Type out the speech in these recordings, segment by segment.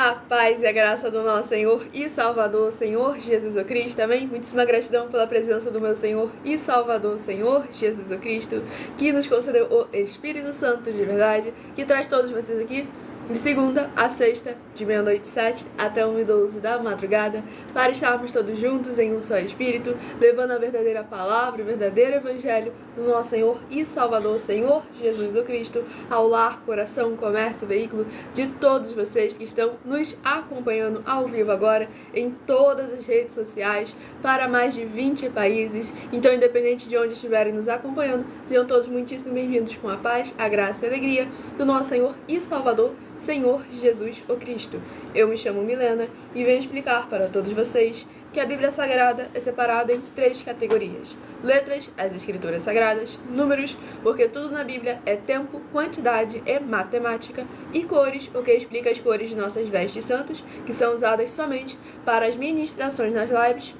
A paz e a graça do nosso Senhor e Salvador, Senhor Jesus o Cristo, amém? Muitíssima gratidão pela presença do meu Senhor e Salvador, Senhor Jesus o Cristo, que nos concedeu o Espírito Santo de verdade, que traz todos vocês aqui de segunda a sexta, de meia-noite 7 até 1h12 da madrugada, para estarmos todos juntos em um só Espírito, levando a verdadeira palavra, o verdadeiro Evangelho do nosso Senhor e Salvador, Senhor Jesus o Cristo, ao lar, coração, comércio, veículo de todos vocês que estão nos acompanhando ao vivo agora em todas as redes sociais, para mais de 20 países. Então, independente de onde estiverem nos acompanhando, sejam todos muitíssimo bem-vindos com a paz, a graça e a alegria do nosso Senhor e Salvador, Senhor Jesus o Cristo. Eu me chamo Milena e venho explicar para todos vocês que a Bíblia Sagrada é separada em 3 categorias: letras, as escrituras sagradas; números, porque tudo na Bíblia é tempo, quantidade e matemática; e cores, o que explica as cores de nossas vestes santas, que são usadas somente para as ministrações nas lives.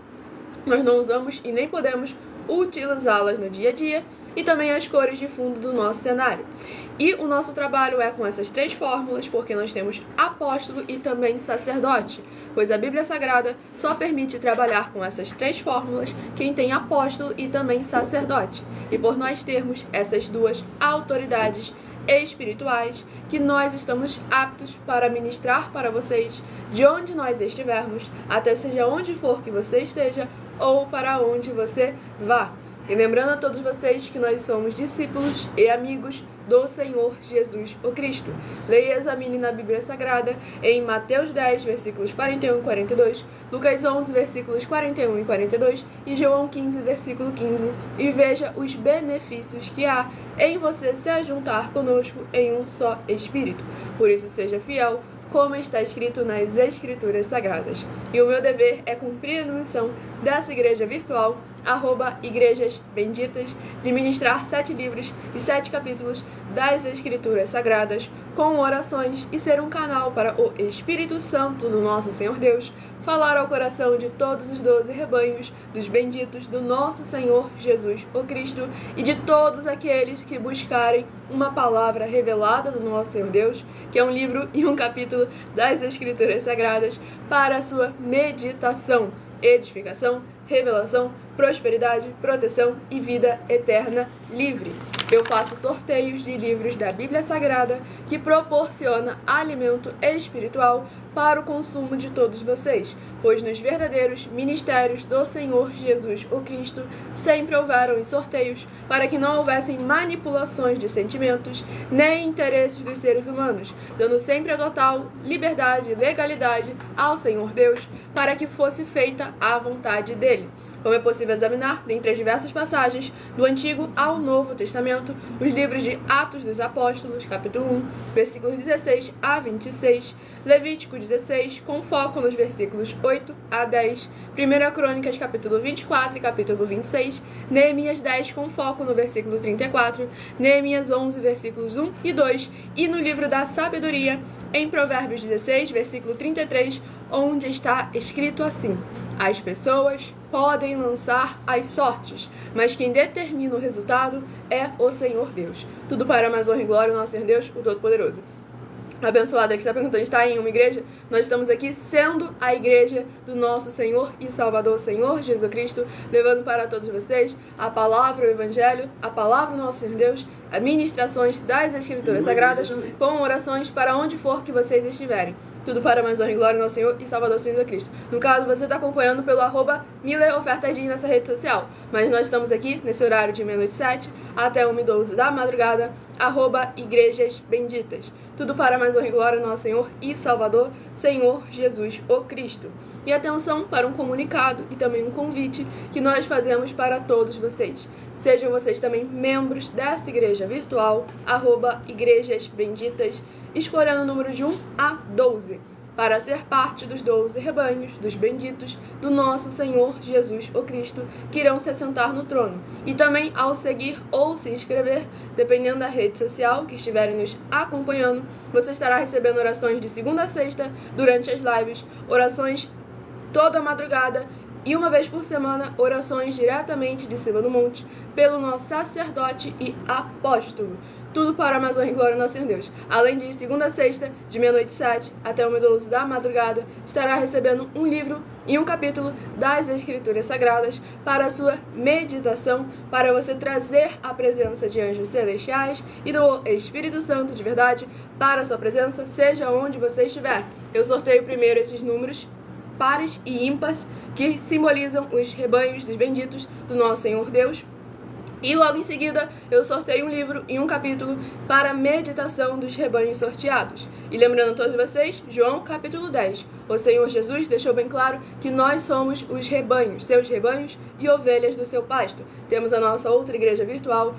Nós não usamos e nem podemos utilizá-las no dia a dia, e também as cores de fundo do nosso cenário. E o nosso trabalho é com essas 3 fórmulas, porque nós temos apóstolo e também sacerdote, pois a Bíblia Sagrada só permite trabalhar com essas 3 fórmulas quem tem apóstolo e também sacerdote. E por nós termos essas 2 autoridades espirituais, que nós estamos aptos para ministrar para vocês de onde nós estivermos, até seja onde for que você esteja ou para onde você vá. E lembrando a todos vocês que nós somos discípulos e amigos do Senhor Jesus o Cristo. Leia e examine na Bíblia Sagrada em Mateus 10, versículos 41 e 42, Lucas 11, versículos 41 e 42 e João 15, versículo 15, e veja os benefícios que há em você se ajuntar conosco em um só Espírito. Por isso, seja fiel, como está escrito nas Escrituras Sagradas. E o meu dever é cumprir a missão dessa igreja virtual, @Igrejas Benditas, de ministrar 7 livros e 7 capítulos das Escrituras Sagradas, com orações, e ser um canal para o Espírito Santo do nosso Senhor Deus falar ao coração de todos os 12 rebanhos dos benditos do nosso Senhor Jesus o Cristo, e de todos aqueles que buscarem uma palavra revelada do nosso Senhor Deus, que é um livro e um capítulo das Escrituras Sagradas, para a sua meditação, edificação, revelação, prosperidade, proteção e vida eterna livre. Eu faço sorteios de livros da Bíblia Sagrada que proporciona alimento espiritual para o consumo de todos vocês, pois nos verdadeiros ministérios do Senhor Jesus o Cristo sempre houveram sorteios para que não houvessem manipulações de sentimentos nem interesses dos seres humanos, dando sempre a total liberdade e legalidade ao Senhor Deus para que fosse feita a vontade dele. Como é possível examinar, dentre as diversas passagens do Antigo ao Novo Testamento, os livros de Atos dos Apóstolos, capítulo 1, versículos 16 a 26, Levítico 16, com foco nos versículos 8 a 10, 1 Crônicas, capítulo 24 e capítulo 26, Neemias 10, com foco no versículo 34, Neemias 11, versículos 1 e 2, e no livro da Sabedoria, em Provérbios 16, versículo 33, onde está escrito assim: as pessoas podem lançar as sortes, mas quem determina o resultado é o Senhor Deus. Tudo para a mais honra e glória do nosso Senhor Deus, o Todo-Poderoso. A abençoada que está perguntando, está em uma igreja? Nós estamos aqui sendo a igreja do nosso Senhor e Salvador, Senhor Jesus Cristo, levando para todos vocês a palavra, o Evangelho, a palavra do nosso Senhor Deus, as ministrações das Escrituras Sagradas, com orações para onde for que vocês estiverem. Tudo para mais honra e glória do nosso Senhor e Salvador Jesus Cristo. No caso, você está acompanhando pelo @MileOfertaDin nessa rede social. Mas nós estamos aqui nesse horário de meia-noite 7 até 1h12 da madrugada, @Igrejas Benditas. Tudo para mais honra e glória do nosso Senhor e Salvador, Senhor Jesus o Cristo. E atenção para um comunicado e também um convite que nós fazemos para todos vocês. Sejam vocês também membros dessa igreja virtual, @Igrejas Benditas, escolhendo o número de 1 a 12, para ser parte dos 12 rebanhos dos benditos do nosso Senhor Jesus o Cristo, que irão se assentar no trono. E também ao seguir ou se inscrever, dependendo da rede social que estiverem nos acompanhando, você estará recebendo orações de segunda a sexta durante as lives, orações toda a madrugada e uma vez por semana, orações diretamente de cima do monte, pelo nosso sacerdote e apóstolo, tudo para a mais honra e glória do nosso Senhor Deus. Além de segunda a sexta, de meia-noite 7 até 1h12 da madrugada, estará recebendo um livro e um capítulo das Escrituras Sagradas para a sua meditação, para você trazer a presença de anjos celestiais e do Espírito Santo de verdade para a sua presença, seja onde você estiver. Eu sorteio primeiro esses números pares e ímpares que simbolizam os rebanhos dos benditos do nosso Senhor Deus. E logo em seguida, eu sorteio um livro e um capítulo para a meditação dos rebanhos sorteados. E lembrando a todos vocês, João capítulo 10. O Senhor Jesus deixou bem claro que nós somos os rebanhos, seus rebanhos e ovelhas do seu pasto. Temos a nossa outra igreja virtual,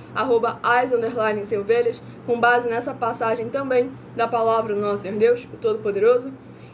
@as_sem-ovelhas, com base nessa passagem também da palavra do nosso Senhor Deus, o Todo-Poderoso.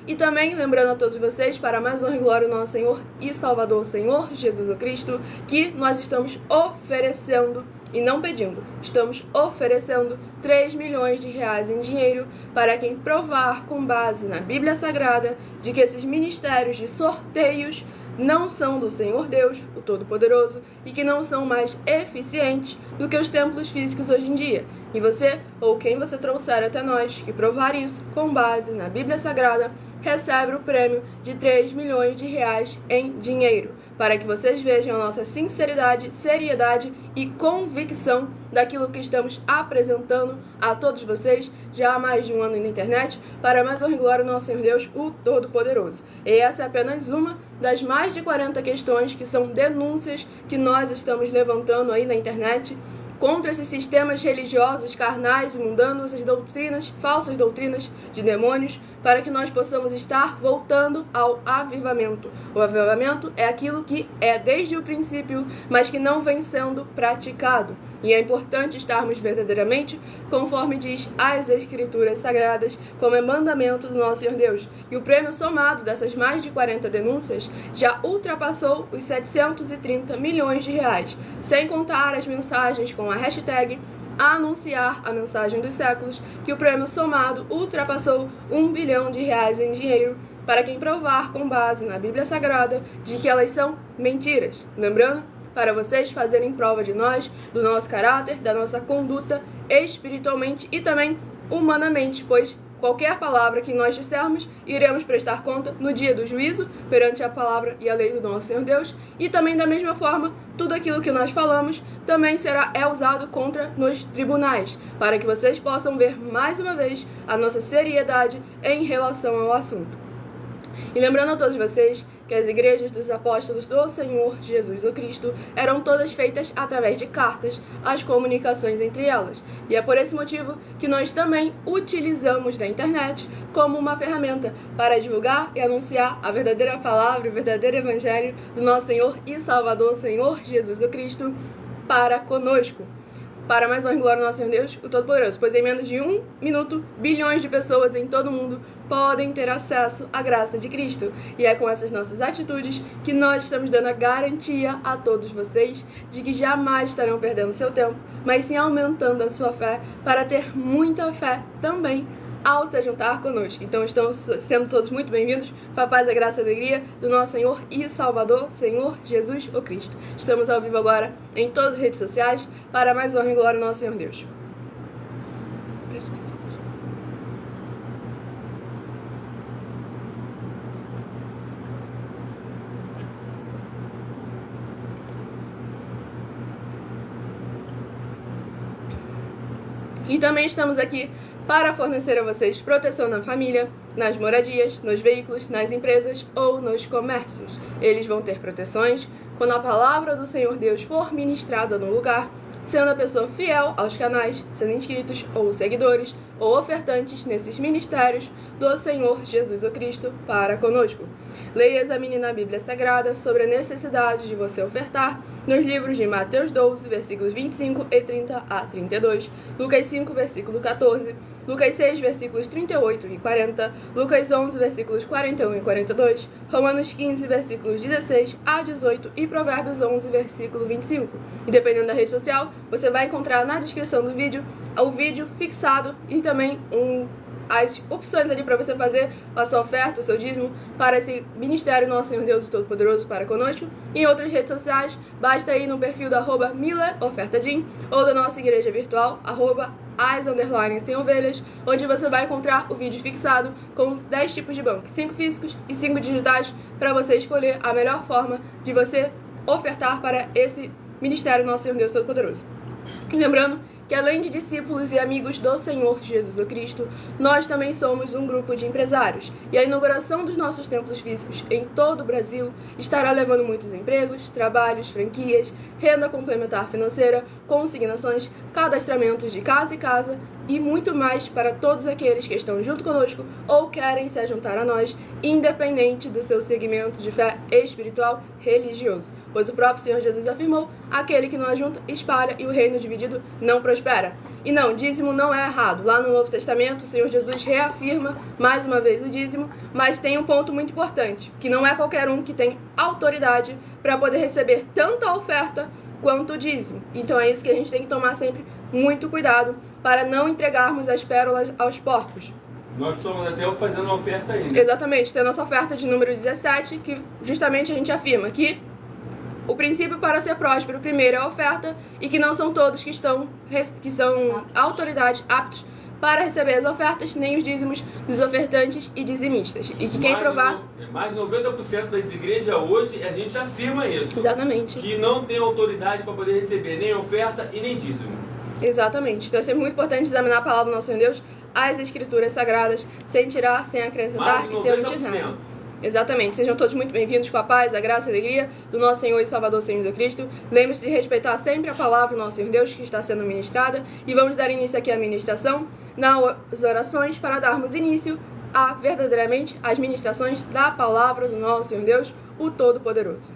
E também lembrando a todos vocês, para mais honra e glória do nosso Senhor e Salvador, Senhor Jesus Cristo, que nós estamos oferecendo, e não pedindo, estamos oferecendo 3 milhões de reais em dinheiro para quem provar com base na Bíblia Sagrada de que esses ministérios de sorteios não são do Senhor Deus, o Todo-Poderoso, e que não são mais eficientes do que os templos físicos hoje em dia. E você, ou quem você trouxer até nós, que provar isso com base na Bíblia Sagrada, recebe o prêmio de 3 milhões de reais em dinheiro, para que vocês vejam a nossa sinceridade, seriedade e convicção daquilo que estamos apresentando a todos vocês já há mais de um ano na internet, para mais honra e glória do nosso Senhor Deus, o Todo-Poderoso. E essa é apenas uma das mais de 40 questões que são denúncias que nós estamos levantando aí na internet contra esses sistemas religiosos, carnais e mundanos, essas doutrinas, falsas doutrinas de demônios, para que nós possamos estar voltando ao avivamento. O avivamento é aquilo que é desde o princípio, mas que não vem sendo praticado. E é importante estarmos verdadeiramente conforme diz as Escrituras Sagradas, como é mandamento do nosso Senhor Deus. E o prêmio somado dessas mais de 40 denúncias já ultrapassou os 730 milhões de reais, sem contar as mensagens com a hashtag anunciar a mensagem dos séculos, que o prêmio somado ultrapassou 1 bilhão de reais em dinheiro para quem provar com base na Bíblia Sagrada de que elas são mentiras. Lembrando, para vocês fazerem prova de nós, do nosso caráter, da nossa conduta espiritualmente e também humanamente, pois qualquer palavra que nós dissermos, iremos prestar conta no dia do juízo, perante a palavra e a lei do nosso Senhor Deus, e também da mesma forma, tudo aquilo que nós falamos também é usado contra nos tribunais, para que vocês possam ver mais uma vez a nossa seriedade em relação ao assunto. E lembrando a todos vocês que as igrejas dos apóstolos do Senhor Jesus o Cristo eram todas feitas através de cartas, as comunicações entre elas. E é por esse motivo que nós também utilizamos da internet como uma ferramenta para divulgar e anunciar a verdadeira palavra, o verdadeiro evangelho do nosso Senhor e Salvador, Senhor Jesus o Cristo, para conosco. Para mais honra e glória do nosso Senhor Deus, o Todo-Poderoso, pois em menos de 1 minuto, bilhões de pessoas em todo o mundo podem ter acesso à graça de Cristo. E é com essas nossas atitudes que nós estamos dando a garantia a todos vocês de que jamais estarão perdendo seu tempo, mas sim aumentando a sua fé para ter muita fé também ao se juntar conosco. Então estão sendo todos muito bem-vindos com a paz, a graça e a alegria do nosso Senhor e Salvador, Senhor Jesus o Cristo. Estamos ao vivo agora em todas as redes sociais para mais honra e glória do nosso Senhor Deus. E também estamos aqui para fornecer a vocês proteção na família, nas moradias, nos veículos, nas empresas ou nos comércios. Eles vão ter proteções quando a palavra do Senhor Deus for ministrada no lugar, sendo a pessoa fiel aos canais, sendo inscritos ou seguidores ou ofertantes nesses ministérios do Senhor Jesus o Cristo para conosco. Leia e examine na Bíblia Sagrada sobre a necessidade de você ofertar nos livros de Mateus 12, versículos 25 e 30 a 32, Lucas 5, versículo 14, Lucas 6, versículos 38 e 40, Lucas 11, versículos 41 e 42, Romanos 15, versículos 16 a 18 e Provérbios 11, versículo 25. E dependendo da rede social, você vai encontrar na descrição do vídeo o vídeo fixado e também um as opções ali para você fazer a sua oferta, o seu dízimo para esse ministério Nosso Senhor Deus Todo-Poderoso para conosco. Em outras redes sociais, basta ir no perfil da @mileofertadim ou da nossa igreja virtual, @as_sem-ovelhas, onde você vai encontrar o vídeo fixado com 10 tipos de banco, 5 físicos e 5 digitais, para você escolher a melhor forma de você ofertar para esse ministério Nosso Senhor Deus Todo-Poderoso. Lembrando que além de discípulos e amigos do Senhor Jesus Cristo, nós também somos um grupo de empresários. E a inauguração dos nossos templos físicos em todo o Brasil estará levando muitos empregos, trabalhos, franquias, renda complementar financeira, consignações, cadastramentos de casa em casa e muito mais para todos aqueles que estão junto conosco ou querem se juntar a nós, independente do seu segmento de fé espiritual religioso. Pois o próprio Senhor Jesus afirmou: aquele que não ajunta, espalha, e o reino dividido não prospera. E não, dízimo não é errado. Lá no Novo Testamento, o Senhor Jesus reafirma mais uma vez o dízimo, mas tem um ponto muito importante, que não é qualquer um que tem autoridade para poder receber tanta oferta quanto o dízimo. Então é isso que a gente tem que tomar sempre muito cuidado para não entregarmos as pérolas aos porcos. Nós estamos até fazendo uma oferta ainda. Exatamente, tem a nossa oferta de número 17, que justamente a gente afirma que o princípio para ser próspero, primeiro, é a oferta, e que não são todos que são autoridades aptos para receber as ofertas, nem os dízimos dos ofertantes e dizimistas. E que quem provar... Mais de 90% das igrejas hoje, a gente afirma isso. Exatamente. Que não tem autoridade para poder receber nem oferta e nem dízimo. Exatamente. Então é sempre muito importante examinar a palavra do nosso Senhor Deus, as escrituras sagradas, sem tirar, sem acrescentar e sem omitir nada. Exatamente. Sejam todos muito bem-vindos com a paz, a graça e a alegria do nosso Senhor e Salvador, Senhor Jesus Cristo. Lembre-se de respeitar sempre a palavra do nosso Senhor Deus que está sendo ministrada. E vamos dar início aqui à ministração, nas orações, para darmos início a verdadeiramente as ministrações da palavra do nosso Senhor Deus, o Todo-Poderoso.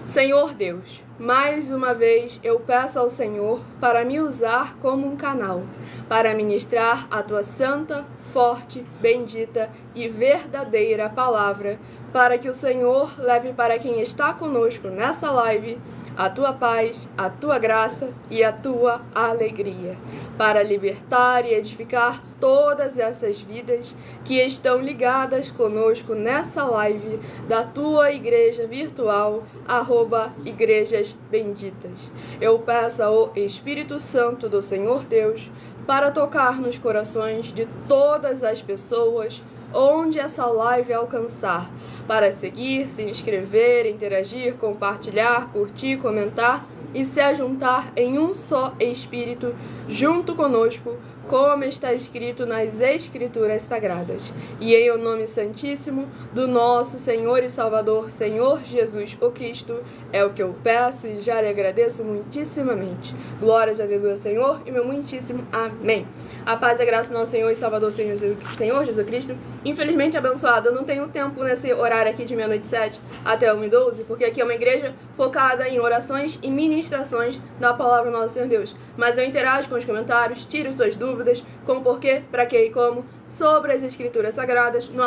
Senhor Deus, mais uma vez eu peço ao Senhor para me usar como um canal, para ministrar a tua santa, forte, bendita e verdadeira palavra, para que o Senhor leve para quem está conosco nessa live a tua paz, a tua graça e a tua alegria, para libertar e edificar todas essas vidas que estão ligadas conosco nessa live da tua igreja virtual, @igrejas benditas. Eu peço ao Espírito Santo do Senhor Deus para tocar nos corações de todas as pessoas onde essa live alcançar, para seguir, se inscrever, interagir, compartilhar, curtir, comentar e se ajuntar em um só Espírito junto conosco, como está escrito nas Escrituras Sagradas. E em o nome santíssimo do nosso Senhor e Salvador, Senhor Jesus o Cristo, é o que eu peço e já lhe agradeço muitíssimamente. Glórias a Deus, Senhor, e meu muitíssimo amém. A paz e a graça do nosso Senhor e Salvador, Senhor Jesus Cristo. Infelizmente, abençoado, eu não tenho tempo nesse horário aqui de meia-noite 7 até 1h12, porque aqui é uma igreja focada em orações e ministrações da palavra do nosso Senhor Deus. Mas eu interajo com os comentários, tiro suas dúvidas, com porquê, para que e como, sobre as escrituras sagradas, no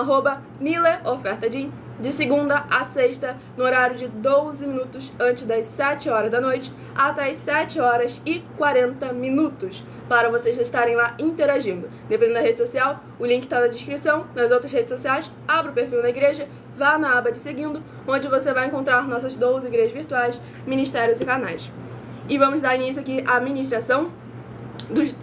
@mileofertadim, de segunda a sexta, no horário de 12 minutos antes das 7 horas da noite, até as 7h40, para vocês estarem lá interagindo. Dependendo da rede social, o link está na descrição. Nas outras redes sociais, abra o perfil na igreja, vá na aba de seguindo, onde você vai encontrar nossas 12 igrejas virtuais, ministérios e canais. E vamos dar início aqui à ministração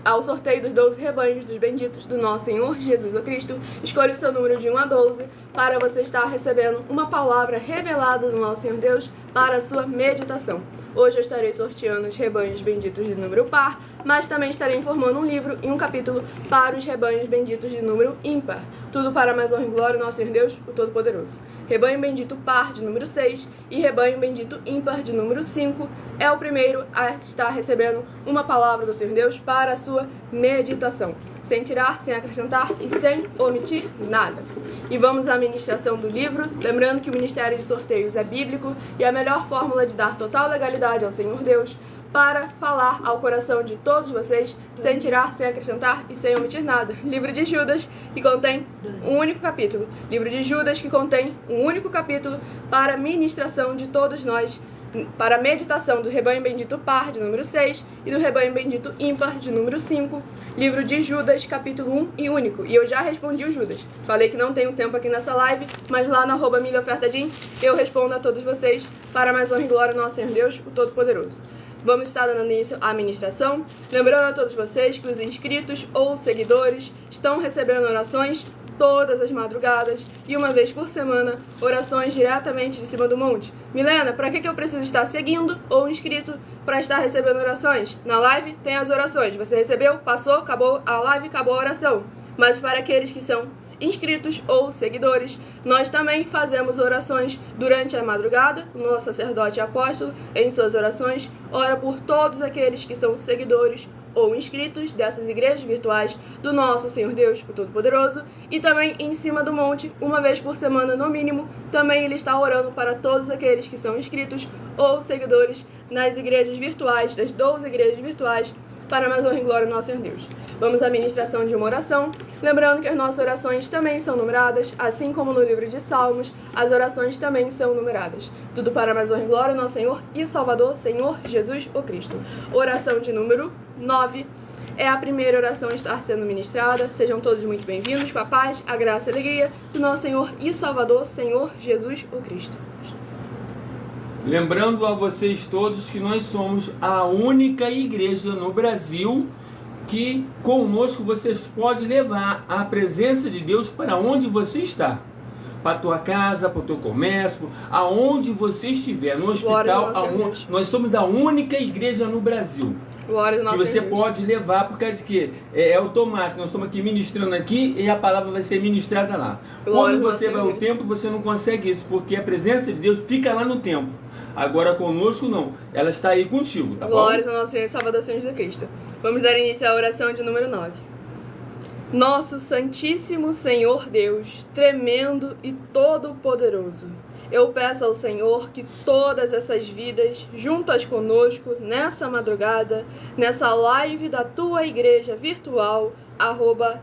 ao sorteio dos 12 rebanhos dos benditos do nosso Senhor Jesus Cristo. Escolha o seu número de 1 a 12 para você estar recebendo uma palavra revelada do nosso Senhor Deus para a sua meditação. Hoje eu estarei sorteando os rebanhos benditos de número par, mas também estarei informando um livro e um capítulo para os rebanhos benditos de número ímpar. Tudo para mais honra e glória do nosso Senhor Deus, o Todo-Poderoso. Rebanho bendito par de número 6 e rebanho bendito ímpar de número 5 é o primeiro a estar recebendo uma palavra do Senhor Deus para a sua meditação, sem tirar, sem acrescentar e sem omitir nada. E vamos à ministração do livro, lembrando que o Ministério de Sorteios é bíblico e a melhor fórmula de dar total legalidade ao Senhor Deus para falar ao coração de todos vocês, sem tirar, sem acrescentar e sem omitir nada. Livro de Judas, que contém um único capítulo. Livro de Judas, que contém um único capítulo para a ministração de todos nós para a meditação do Rebanho Bendito Par, de número 6, e do Rebanho Bendito Ímpar, de número 5, livro de Judas, capítulo 1 e único. E eu já respondi o Judas. Falei que não tenho tempo aqui nessa live, mas lá no @milhaofertadim eu respondo a todos vocês para mais honra e glória ao nosso Senhor Deus, o Todo-Poderoso. Vamos estar dando início à ministração, lembrando a todos vocês que os inscritos ou seguidores estão recebendo orações todas as madrugadas e uma vez por semana, orações diretamente de cima do monte. Milena, para que eu preciso estar seguindo ou inscrito para estar recebendo orações? Na live tem as orações. Você recebeu, passou, acabou a live, acabou a oração. Mas para aqueles que são inscritos ou seguidores, nós também fazemos orações durante a madrugada. O nosso sacerdote apóstolo, em suas orações, ora por todos aqueles que são seguidores ou inscritos dessas igrejas virtuais do nosso Senhor Deus, o Todo-Poderoso, e também em cima do monte, uma vez por semana no mínimo, também ele está orando para todos aqueles que são inscritos ou seguidores nas igrejas virtuais, das 12 igrejas virtuais, para mais honra e glória ao nosso Senhor Deus. Vamos à ministração de uma oração, lembrando que as nossas orações também são numeradas, assim como no livro de Salmos, as orações também são numeradas. Tudo para mais honra e glória ao nosso Senhor e Salvador, Senhor Jesus o Cristo. Oração de número 9. É a primeira oração a estar sendo ministrada. Sejam todos muito bem-vindos com a paz, a graça e a alegria do nosso Senhor e Salvador, Senhor Jesus o Cristo. Lembrando a vocês todos que nós somos a única igreja no Brasil que conosco vocês podem levar a presença de Deus para onde você está. Para a tua casa, para o teu comércio, aonde você estiver, no hospital, nós somos a única igreja no Brasil que você pode levar, por causa de que é automático, nós estamos aqui ministrando aqui e a palavra vai ser ministrada lá. Quando você vai ao templo, você não consegue isso, porque a presença de Deus fica lá no templo. Agora conosco não, ela está aí contigo, tá bom? Glórias ao nosso Senhor e Salvador, Senhor Jesus Cristo. Vamos dar início à oração de número 9. Nosso Santíssimo Senhor Deus, tremendo e todo-poderoso, eu peço ao Senhor que todas essas vidas, juntas conosco, nessa madrugada, nessa live da tua igreja virtual,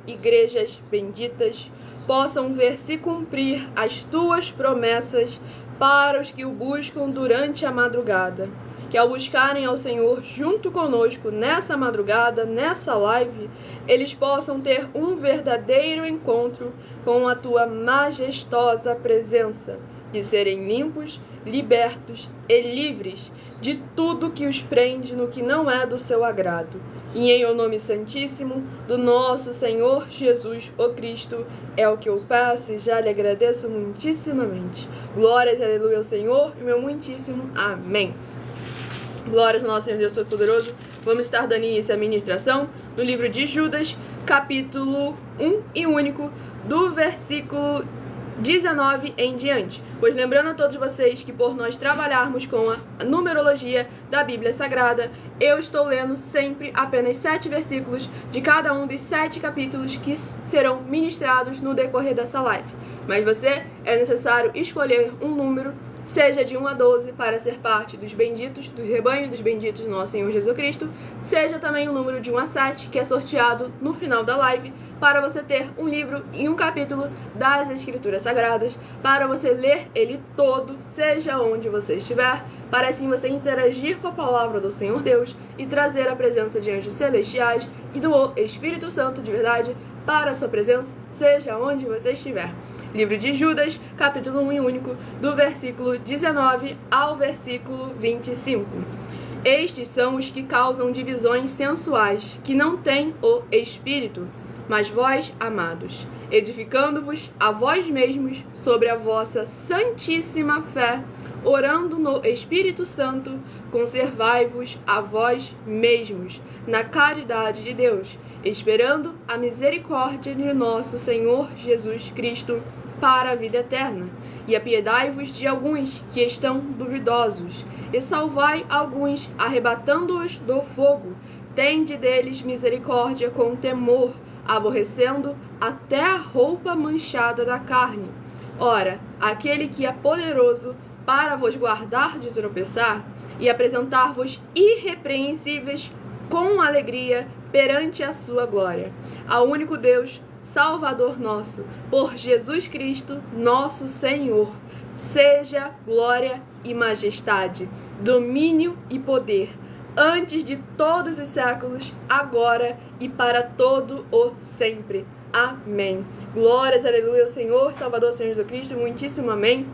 @igrejas benditas, possam ver se cumprir as tuas promessas para os que o buscam durante a madrugada. Que ao buscarem ao Senhor junto conosco nessa madrugada, nessa live, eles possam ter um verdadeiro encontro com a tua majestosa presença, de serem limpos, libertos e livres de tudo que os prende no que não é do seu agrado. E em o nome santíssimo do nosso Senhor Jesus o Cristo, é o que eu peço e já lhe agradeço muitíssimamente. Glórias, aleluia ao Senhor e meu muitíssimo amém. Glórias ao nosso Senhor Deus Todo-Poderoso. Vamos estar dando início à ministração no livro de Judas, capítulo 1 e único, do versículo 19 em diante. Pois lembrando a todos vocês que por nós trabalharmos com a numerologia da Bíblia Sagrada, eu estou lendo sempre apenas 7 versículos de cada um dos 7 capítulos que serão ministrados no decorrer dessa live. Mas você é necessário escolher um número, seja de 1 a 12, para ser parte dos benditos, dos rebanhos dos benditos do nosso Senhor Jesus Cristo, seja também o número de 1 a 7, que é sorteado no final da live, para você ter um livro e um capítulo das Escrituras Sagradas, para você ler ele todo, seja onde você estiver, para assim você interagir com a palavra do Senhor Deus e trazer a presença de anjos celestiais e do Espírito Santo de verdade para a sua presença, seja onde você estiver. Livro de Judas, capítulo 1 e único, do versículo 19 ao versículo 25. Estes são os que causam divisões sensuais, que não têm o Espírito. Mas vós, amados, edificando-vos a vós mesmos sobre a vossa santíssima fé, orando no Espírito Santo, conservai-vos a vós mesmos na caridade de Deus, esperando a misericórdia de nosso Senhor Jesus Cristo para a vida eterna. E apiedai-vos de alguns que estão duvidosos, e salvai alguns, arrebatando-os do fogo. Tende deles misericórdia com temor, aborrecendo até a roupa manchada da carne. Ora, aquele que é poderoso para vos guardar de tropeçar e apresentar-vos irrepreensíveis com alegria perante a sua glória. Ao único Deus, Salvador nosso, por Jesus Cristo, nosso Senhor, seja glória e majestade, domínio e poder, antes de todos os séculos, agora e para todo o sempre. Amém. Glórias, aleluia, ao Senhor, Salvador, Senhor Jesus Cristo, muitíssimo amém.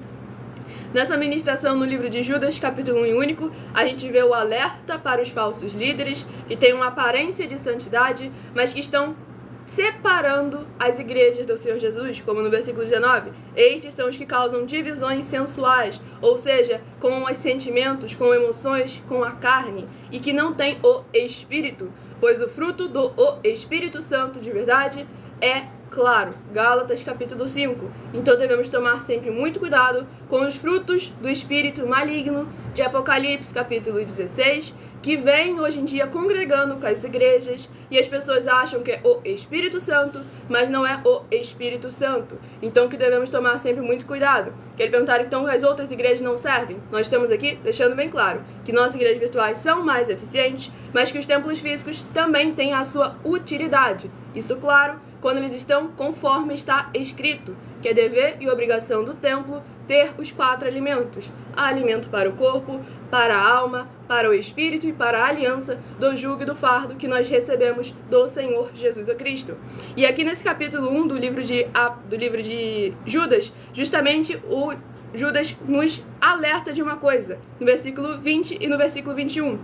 Nessa ministração no livro de Judas, capítulo 1 e único, a gente vê o alerta para os falsos líderes, que têm uma aparência de santidade, mas que estão separando as igrejas do Senhor Jesus, como no versículo 19. Estes são os que causam divisões sensuais, ou seja, com os sentimentos, com emoções, com a carne, e que não têm o Espírito, pois o fruto do Espírito Santo de verdade é claro. Gálatas capítulo 5. Então devemos tomar sempre muito cuidado com os frutos do espírito maligno de Apocalipse capítulo 16, que vem hoje em dia congregando com as igrejas, e as pessoas acham que é o Espírito Santo, mas não é o Espírito Santo. Então que devemos tomar sempre muito cuidado. Que ele perguntar então que as outras igrejas não servem. Nós estamos aqui deixando bem claro que nossas igrejas virtuais são mais eficientes, mas que os templos físicos também têm a sua utilidade. Isso, claro, quando eles estão conforme está escrito, que é dever e obrigação do templo ter os 4 alimentos: alimento para o corpo, para a alma, para o espírito e para a aliança do jugo e do fardo que nós recebemos do Senhor Jesus Cristo. E aqui nesse capítulo 1 do livro de Judas, justamente o Judas nos alerta de uma coisa, no versículo 20 e no versículo 21.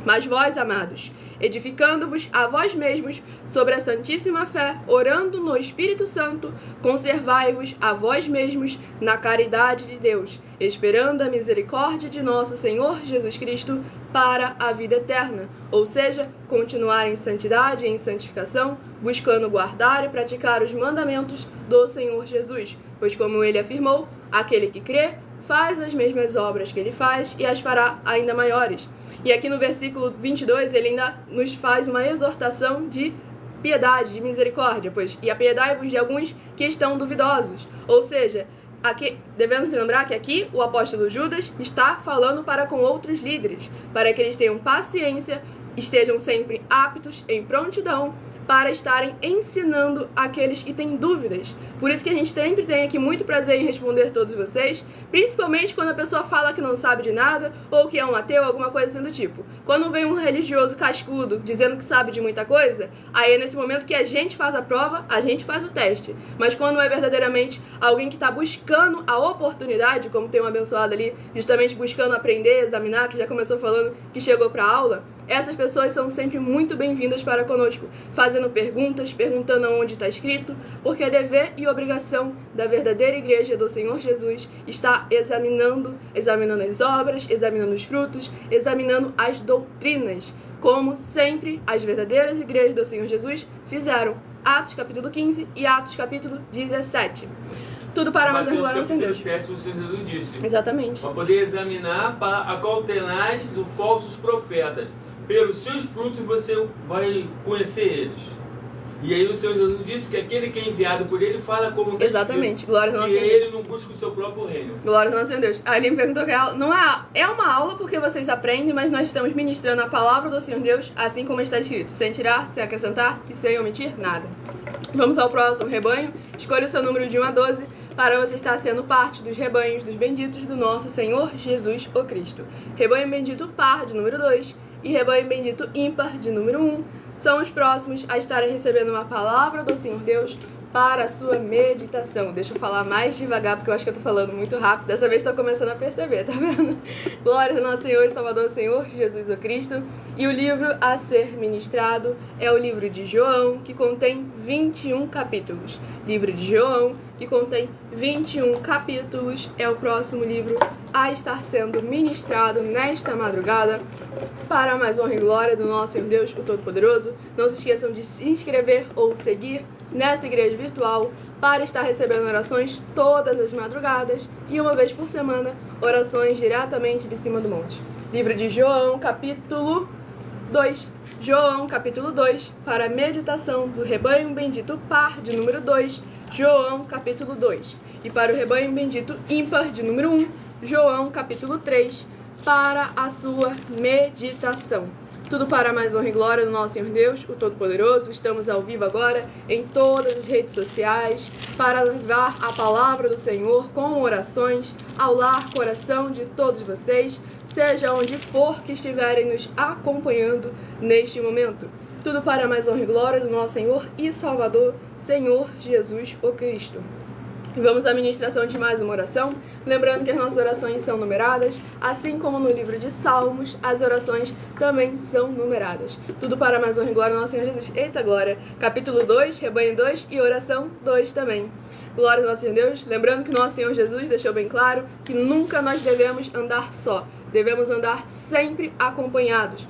Mas vós, amados, edificando-vos a vós mesmos sobre a santíssima fé, orando no Espírito Santo, conservai-vos a vós mesmos na caridade de Deus, esperando a misericórdia de nosso Senhor Jesus Cristo para a vida eterna. Ou seja, continuar em santidade e em santificação, buscando guardar e praticar os mandamentos do Senhor Jesus. Pois como ele afirmou, aquele que crê faz as mesmas obras que ele faz e as fará ainda maiores. E aqui no versículo 22, ele ainda nos faz uma exortação de piedade, de misericórdia, pois e apiedai-vos de alguns que estão duvidosos. Ou seja, aqui devemos lembrar que aqui o apóstolo Judas está falando para com outros líderes, para que eles tenham paciência, estejam sempre aptos, em prontidão, para estarem ensinando aqueles que têm dúvidas. Por isso que a gente sempre tem aqui muito prazer em responder todos vocês, principalmente quando a pessoa fala que não sabe de nada, ou que é um ateu, alguma coisa assim do tipo. Quando vem um religioso cascudo dizendo que sabe de muita coisa, aí é nesse momento que a gente faz a prova, a gente faz o teste. Mas quando é verdadeiramente alguém que está buscando a oportunidade, como tem um abençoado ali, justamente buscando aprender, examinar, que já começou falando que chegou para a aula, essas pessoas são sempre muito bem-vindas para conosco, fazendo perguntas, perguntando aonde está escrito, porque é dever e obrigação da verdadeira igreja do Senhor Jesus estar examinando as obras, examinando os frutos, examinando as doutrinas, como sempre as verdadeiras igrejas do Senhor Jesus fizeram. Atos capítulo 15 e Atos capítulo 17. Tudo para mais regular no Senhor Deus. 7, o Senhor Jesus disse. Exatamente. Para poder examinar, para acautelar dos falsos profetas. Pelos seus frutos você vai conhecer eles. E aí o Senhor Jesus disse que aquele que é enviado por ele fala como está exatamente. Glória ao nosso Senhor. E ele não busca o seu próprio reino. Glória ao nosso Senhor Deus. A Aline me perguntou que é uma aula porque vocês aprendem, mas nós estamos ministrando a palavra do Senhor Deus, assim como está escrito, sem tirar, sem acrescentar e sem omitir nada. Vamos ao próximo rebanho. Escolha o seu número de 1 a 12 para você estar sendo parte dos rebanhos dos benditos do nosso Senhor Jesus o Cristo. Rebanho bendito par de número 2 e rebanho bendito ímpar de número 1 são os próximos a estarem recebendo uma palavra do Senhor Deus para a sua meditação. Deixa eu falar mais devagar, porque eu acho que eu tô falando muito rápido. Dessa vez tô começando a perceber, tá vendo? Glória ao nosso Senhor e Salvador, Senhor Jesus o Cristo. E o livro a ser ministrado é o livro de João, que contém 21 capítulos. Livro de João, que contém 21 capítulos, é o próximo livro a estar sendo ministrado nesta madrugada para mais honra e glória do nosso Senhor Deus, o Todo-Poderoso. Não se esqueçam de se inscrever ou seguir nessa igreja virtual para estar recebendo orações todas as madrugadas e uma vez por semana orações diretamente de cima do monte. Livro de João, capítulo 2. João, capítulo 2, para a meditação do rebanho bendito par de número 2, João, capítulo 2. E para o rebanho bendito ímpar de número 1, João, capítulo 3, para a sua meditação. Tudo para mais honra e glória do nosso Senhor Deus, o Todo-Poderoso. Estamos ao vivo agora em todas as redes sociais para levar a palavra do Senhor com orações ao lar, coração de todos vocês, seja onde for que estiverem nos acompanhando neste momento. Tudo para mais honra e glória do nosso Senhor e Salvador, Senhor Jesus o Cristo. Vamos à ministração de mais uma oração, lembrando que as nossas orações são numeradas, assim como no livro de Salmos, as orações também são numeradas. Tudo para mais honra e glória do nosso Senhor Jesus. Eita glória! Capítulo 2, rebanho 2 e oração 2 também. Glória ao nosso Senhor Deus. Lembrando que nosso Senhor Jesus deixou bem claro que nunca nós devemos andar só. Devemos andar sempre acompanhados.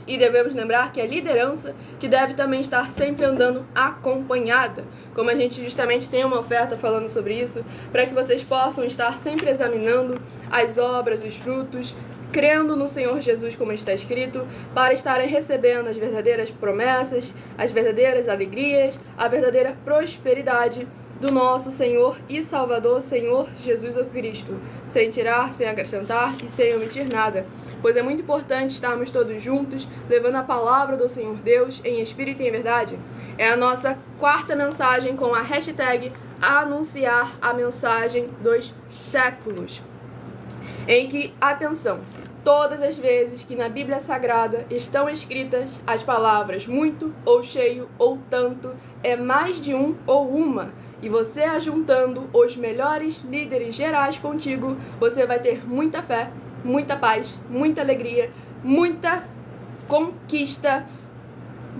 E devemos lembrar que a liderança que deve também estar sempre andando acompanhada. Como a gente justamente tem uma oferta falando sobre isso, para que vocês possam estar sempre examinando as obras, os frutos, crendo no Senhor Jesus, como está escrito, para estarem recebendo as verdadeiras promessas, as verdadeiras alegrias, a verdadeira prosperidade do nosso Senhor e Salvador, Senhor Jesus o Cristo, sem tirar, sem acrescentar e sem omitir nada, pois é muito importante estarmos todos juntos, levando a palavra do Senhor Deus em espírito e em verdade. É a nossa quarta mensagem com a hashtag anunciar a mensagem dos séculos, em que, atenção, todas as vezes que na Bíblia Sagrada estão escritas as palavras muito, ou cheio, ou tanto, é mais de um ou uma, e você ajuntando os melhores líderes gerais contigo, você vai ter muita fé, muita paz, muita alegria, muita conquista,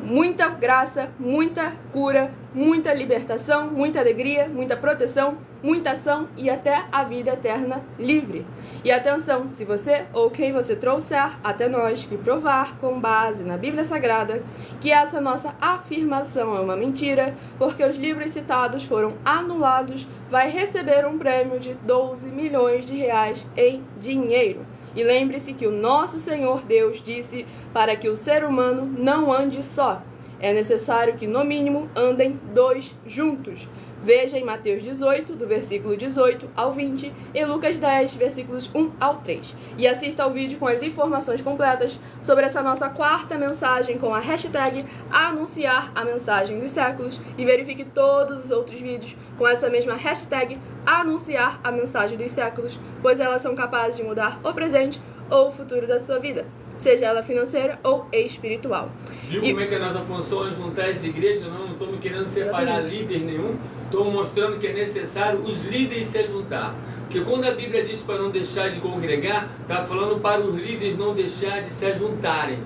muita graça, muita cura, muita libertação, muita alegria, muita proteção, muita ação e até a vida eterna livre. E atenção, se você ou quem você trouxer até nós que provar com base na Bíblia Sagrada que essa nossa afirmação é uma mentira, porque os livros citados foram anulados, vai receber um prêmio de 12 milhões de reais em dinheiro. E lembre-se que o nosso Senhor Deus disse para que o ser humano não ande só. É necessário que, no mínimo, andem dois juntos. Veja em Mateus 18, do versículo 18 ao 20, e Lucas 10, versículos 1 ao 3. E assista ao vídeo com as informações completas sobre essa nossa quarta mensagem com a hashtag anunciar a mensagem dos séculos e verifique todos os outros vídeos com essa mesma hashtag anunciar a mensagem dos séculos, pois elas são capazes de mudar o presente ou o futuro da sua vida, seja ela financeira ou espiritual. Viu como é que a nossa função é juntar as igrejas? Não estamos querendo separar líder nenhum, estou mostrando que é necessário os líderes se juntar. Porque quando a Bíblia diz para não deixar de congregar, está falando para os líderes não deixar de se juntarem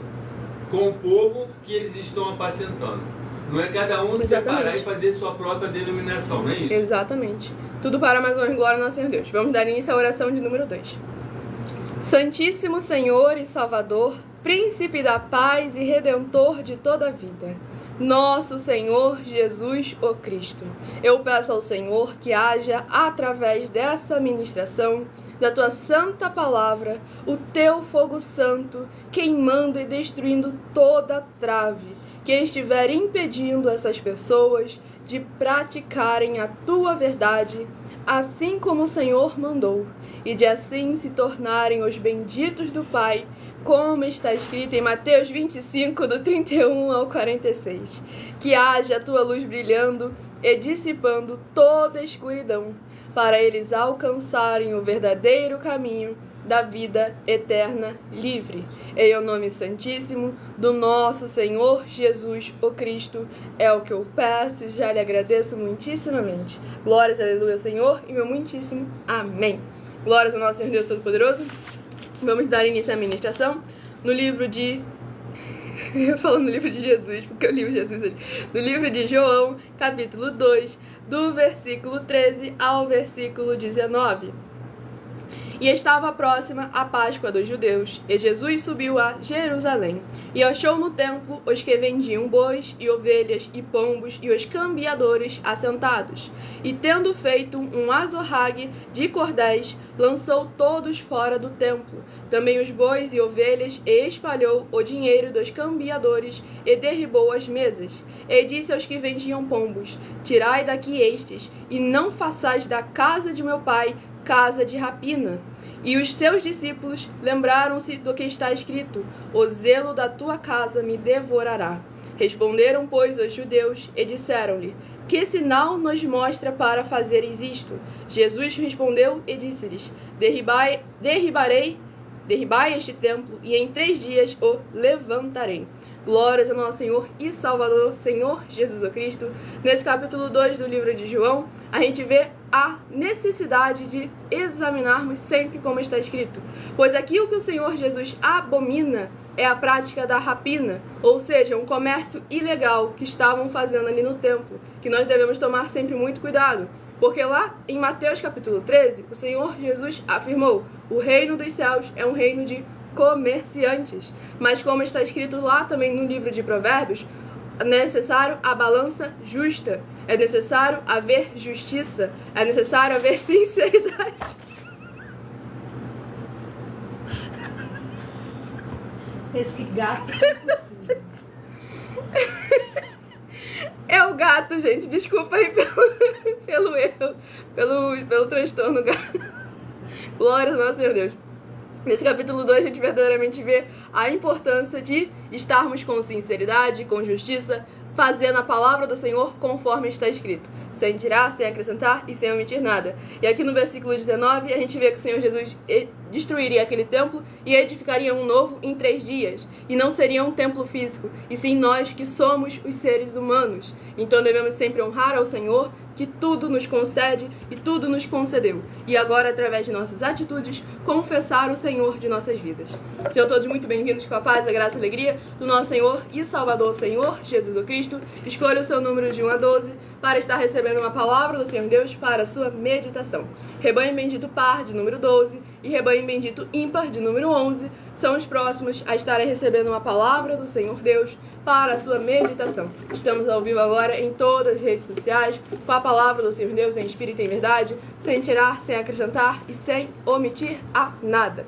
com o povo que eles estão apacentando. Não é cada um separar e fazer sua própria denominação, não é isso? Exatamente. Tudo para mais honra e glória ao nosso Senhor Deus. Vamos dar início à oração de número 2. Santíssimo Senhor e Salvador, Príncipe da paz e Redentor de toda a vida, nosso Senhor Jesus o Cristo, eu peço ao Senhor que haja, através dessa ministração, da tua santa palavra, o teu fogo santo, queimando e destruindo toda trave que estiver impedindo essas pessoas de praticarem a tua verdade, assim como o Senhor mandou, e de assim se tornarem os benditos do Pai, como está escrito em Mateus 25, do 31 ao 46. Que haja a tua luz brilhando e dissipando toda a escuridão, para eles alcançarem o verdadeiro caminho da vida eterna livre. Em o nome santíssimo do nosso Senhor Jesus o Cristo, é o que eu peço e já lhe agradeço muitíssimamente. Glórias, aleluia, Senhor, e meu muitíssimo amém. Glórias ao nosso Senhor Deus Todo-Poderoso. Vamos dar início à ministração no livro de... Eu falo no livro de Jesus, porque eu li o Jesus ali. No livro de João, capítulo 2, do versículo 13 ao versículo 19. E estava próxima a Páscoa dos judeus, e Jesus subiu a Jerusalém, e achou no templo os que vendiam bois e ovelhas e pombos e os cambiadores assentados. E tendo feito um azorrague de cordéis, lançou todos fora do templo, também os bois e ovelhas, e espalhou o dinheiro dos cambiadores, e derribou as mesas. E disse aos que vendiam pombos: Tirai daqui estes, e não façais da casa de meu pai casa de rapina. E os seus discípulos lembraram-se do que está escrito: o zelo da tua casa me devorará. Responderam, pois, os judeus e disseram-lhe: que sinal nos mostra para fazeres isto? Jesus respondeu e disse-lhes: derribai este templo, e em 3 dias o levantarei. Glórias ao nosso Senhor e Salvador, Senhor Jesus Cristo. Nesse capítulo 2 do livro de João, a gente vê a necessidade de examinarmos sempre como está escrito. Pois aquilo que o Senhor Jesus abomina é a prática da rapina, ou seja, um comércio ilegal que estavam fazendo ali no templo, que nós devemos tomar sempre muito cuidado. Porque lá em Mateus capítulo 13, o Senhor Jesus afirmou: o reino dos céus é um reino de comerciantes. Mas como está escrito lá também no livro de Provérbios, é necessário a balança justa, é necessário haver justiça, é necessário haver sinceridade. Esse gato é impossível. É o gato, gente. Desculpa aí pelo erro, pelo transtorno gato. Glória ao nosso Senhor Deus. Nesse capítulo 2, a gente verdadeiramente vê a importância de estarmos com sinceridade, com justiça, fazendo a palavra do Senhor conforme está escrito, sem tirar, sem acrescentar e sem omitir nada. E aqui no versículo 19, a gente vê que o Senhor Jesus destruiria aquele templo e edificaria um novo em 3 dias. E não seria um templo físico, e sim nós que somos os seres humanos. Então devemos sempre honrar ao Senhor, que tudo nos concede e tudo nos concedeu. E agora, através de nossas atitudes, confessar o Senhor de nossas vidas. Sejam todos muito bem-vindos com a paz, a graça e a alegria do nosso Senhor e Salvador, Senhor Jesus Cristo. Escolha o seu número de 1 a 12 para estar recebendo uma palavra do Senhor Deus para a sua meditação. Rebanho bendito par, de número 12, e rebanho bendito ímpar, de número 11, são os próximos a estarem recebendo uma palavra do Senhor Deus para a sua meditação. Estamos ao vivo agora em todas as redes sociais, com a palavra do Senhor Deus em espírito e em verdade, sem tirar, sem acrescentar e sem omitir a nada.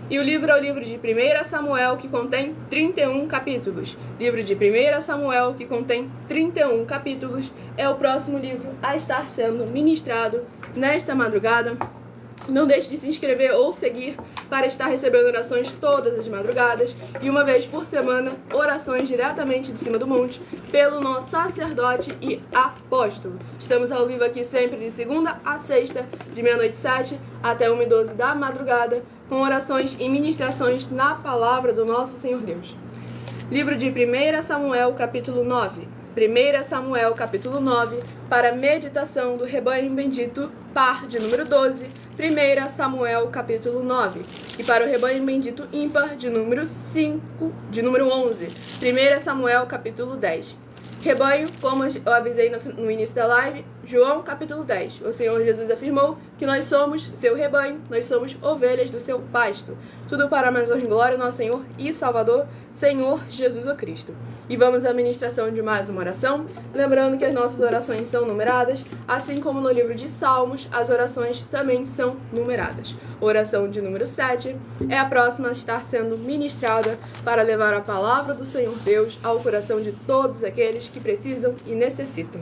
E o livro é o livro de 1 Samuel, que contém 31 capítulos. Livro de 1 Samuel, que contém 31 capítulos, é o próximo livro a estar sendo ministrado nesta madrugada. Não deixe de se inscrever ou seguir para estar recebendo orações todas as madrugadas e uma vez por semana, orações diretamente de cima do monte pelo nosso sacerdote e apóstolo. Estamos ao vivo aqui sempre de segunda a sexta, de meia-noite 7 até 1h12 da madrugada, com orações e ministrações na palavra do nosso Senhor Deus. Livro de 1 Samuel, capítulo 9. 1 Samuel, capítulo 9, para meditação do rebanho bendito, par, de número 12. 1 Samuel, capítulo 9. E para o rebanho bendito ímpar, de número 5, de número 11. 1 Samuel, capítulo 10. Rebanho, como eu avisei no início da live, João capítulo 10. O Senhor Jesus afirmou que nós somos seu rebanho, nós somos ovelhas do seu pasto. Tudo para a mais honra e glória do nosso Senhor e Salvador, Senhor Jesus o Cristo. E vamos à ministração de mais uma oração, lembrando que as nossas orações são numeradas, assim como no livro de Salmos, as orações também são numeradas. Oração de número 7 é a próxima a estar sendo ministrada para levar a palavra do Senhor Deus ao coração de todos aqueles que precisam e necessitam.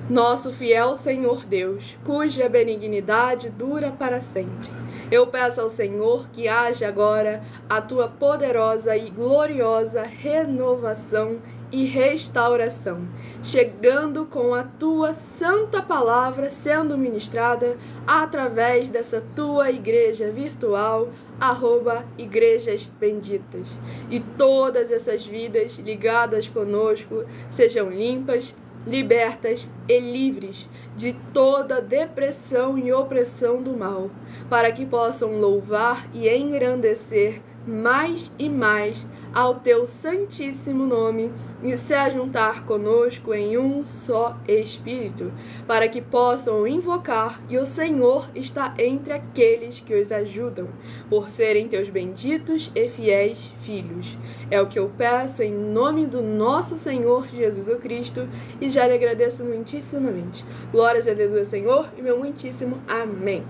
Nosso fiel Senhor Deus, cuja benignidade dura para sempre, eu peço ao Senhor que haja agora a tua poderosa e gloriosa renovação e restauração, chegando com a tua santa palavra sendo ministrada através dessa tua igreja virtual, @igrejas benditas. E todas essas vidas ligadas conosco sejam limpas, libertas e livres de toda depressão e opressão do mal, para que possam louvar e engrandecer mais e mais ao teu santíssimo nome e se ajuntar conosco em um só Espírito, para que possam invocar, e o Senhor está entre aqueles que os ajudam, por serem teus benditos e fiéis filhos. É o que eu peço em nome do nosso Senhor Jesus o Cristo, e já lhe agradeço muitíssimamente. Glórias a Deus, Senhor, e meu muitíssimo amém.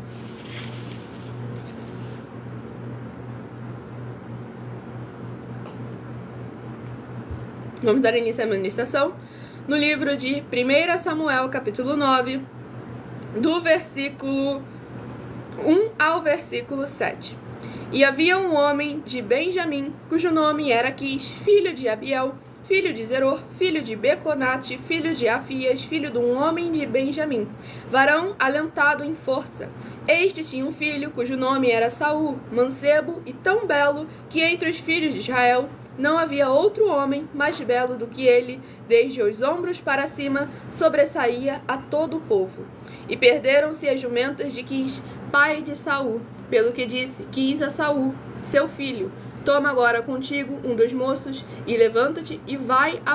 Vamos dar início à ministração no livro de 1 Samuel, capítulo 9, do versículo 1 ao versículo 7. E havia um homem de Benjamim, cujo nome era Quis, filho de Abiel, filho de Zeror, filho de Beconate, filho de Afias, filho de um homem de Benjamim, varão alentado em força. Este tinha um filho, cujo nome era Saul, mancebo e tão belo, que entre os filhos de Israel não havia outro homem mais belo do que ele, desde os ombros para cima, sobressaía a todo o povo. E perderam-se as jumentas de Quis, pai de Saul, pelo que disse Quis a Saul, seu filho: toma agora contigo um dos moços, e levanta-te e vai a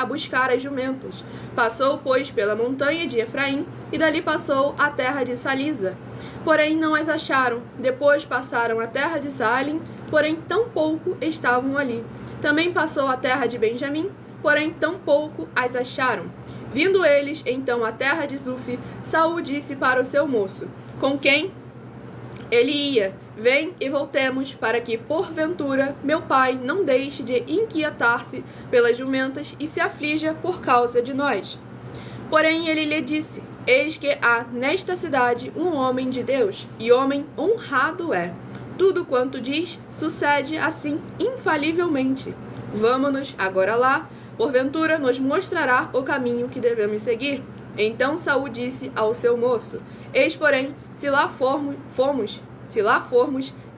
buscar as jumentas. Passou, pois, pela montanha de Efraim, e dali passou à terra de Salisa. Porém não as acharam. Depois passaram a terra de Saalim, porém tão pouco estavam ali. Também passou a terra de Benjamim, porém tão pouco as acharam. Vindo eles, então, à terra de Zuf, Saul disse para o seu moço, com quem ele ia: vem e voltemos, para que, porventura, meu pai não deixe de inquietar-se pelas jumentas e se aflija por causa de nós. Porém ele lhe disse: eis que há nesta cidade um homem de Deus, e homem honrado é. Tudo quanto diz sucede assim infalivelmente. Vamo-nos agora lá, porventura nos mostrará o caminho que devemos seguir. Então Saul disse ao seu moço: eis, porém, se lá formos,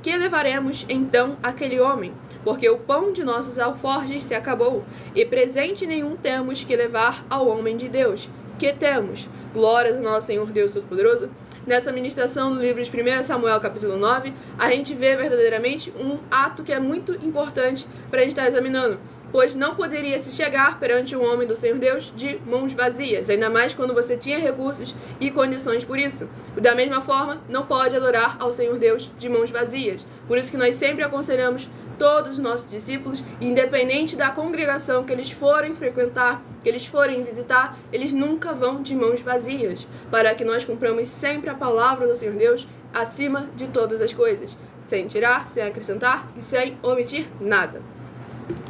que levaremos então aquele homem? Porque o pão de nossos alforjes se acabou, e presente nenhum temos que levar ao homem de Deus. Que temos? Glórias ao nosso Senhor Deus Todo-Poderoso. Nessa ministração no livro de 1 Samuel, capítulo 9, a gente vê verdadeiramente um ato que é muito importante para a gente estar examinando. Pois não poderia se chegar perante um homem do Senhor Deus de mãos vazias, ainda mais quando você tinha recursos e condições por isso. Da mesma forma, não pode adorar ao Senhor Deus de mãos vazias. Por isso que nós sempre aconselhamos todos os nossos discípulos, independente da congregação que eles forem frequentar, que eles forem visitar, eles nunca vão de mãos vazias, para que nós cumpramos sempre a palavra do Senhor Deus acima de todas as coisas, sem tirar, sem acrescentar e sem omitir nada.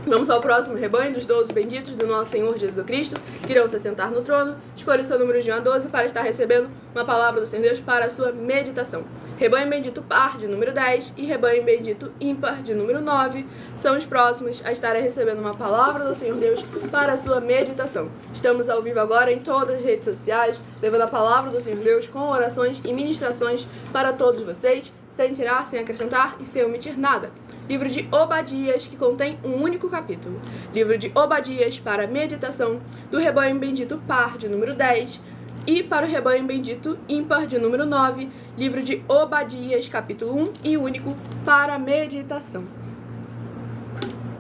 Vamos ao próximo rebanho dos 12 benditos do nosso Senhor Jesus Cristo, que irão se sentar no trono. Escolha o seu número de 1 a 12 para estar recebendo uma palavra do Senhor Deus para a sua meditação. Rebanho bendito par de número 10 e rebanho bendito ímpar de número 9 são os próximos a estarem recebendo uma palavra do Senhor Deus para a sua meditação. Estamos ao vivo agora em todas as redes sociais, levando a palavra do Senhor Deus com orações e ministrações para todos vocês, sem tirar, sem acrescentar e sem omitir nada. Livro de Obadias, que contém um único capítulo. Livro de Obadias para meditação do rebanho bendito par de número 10 e para o rebanho bendito ímpar de número 9. Livro de Obadias, capítulo 1 e único para meditação.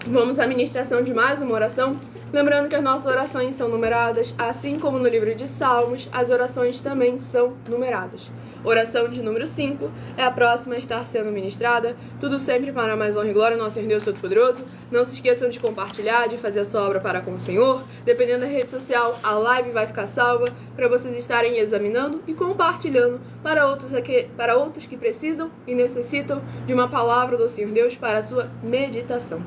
Vamos à ministração de mais uma oração. Lembrando que as nossas orações são numeradas, assim como no livro de Salmos, as orações também são numeradas. Oração de número 5 é a próxima a estar sendo ministrada. Tudo sempre para a mais honra e glória do nosso Senhor Deus Todo-Poderoso. Não se esqueçam de compartilhar, de fazer a sua obra para com o Senhor. Dependendo da rede social, a live vai ficar salva para vocês estarem examinando e compartilhando para outros que precisam e necessitam de uma palavra do Senhor Deus para a sua meditação.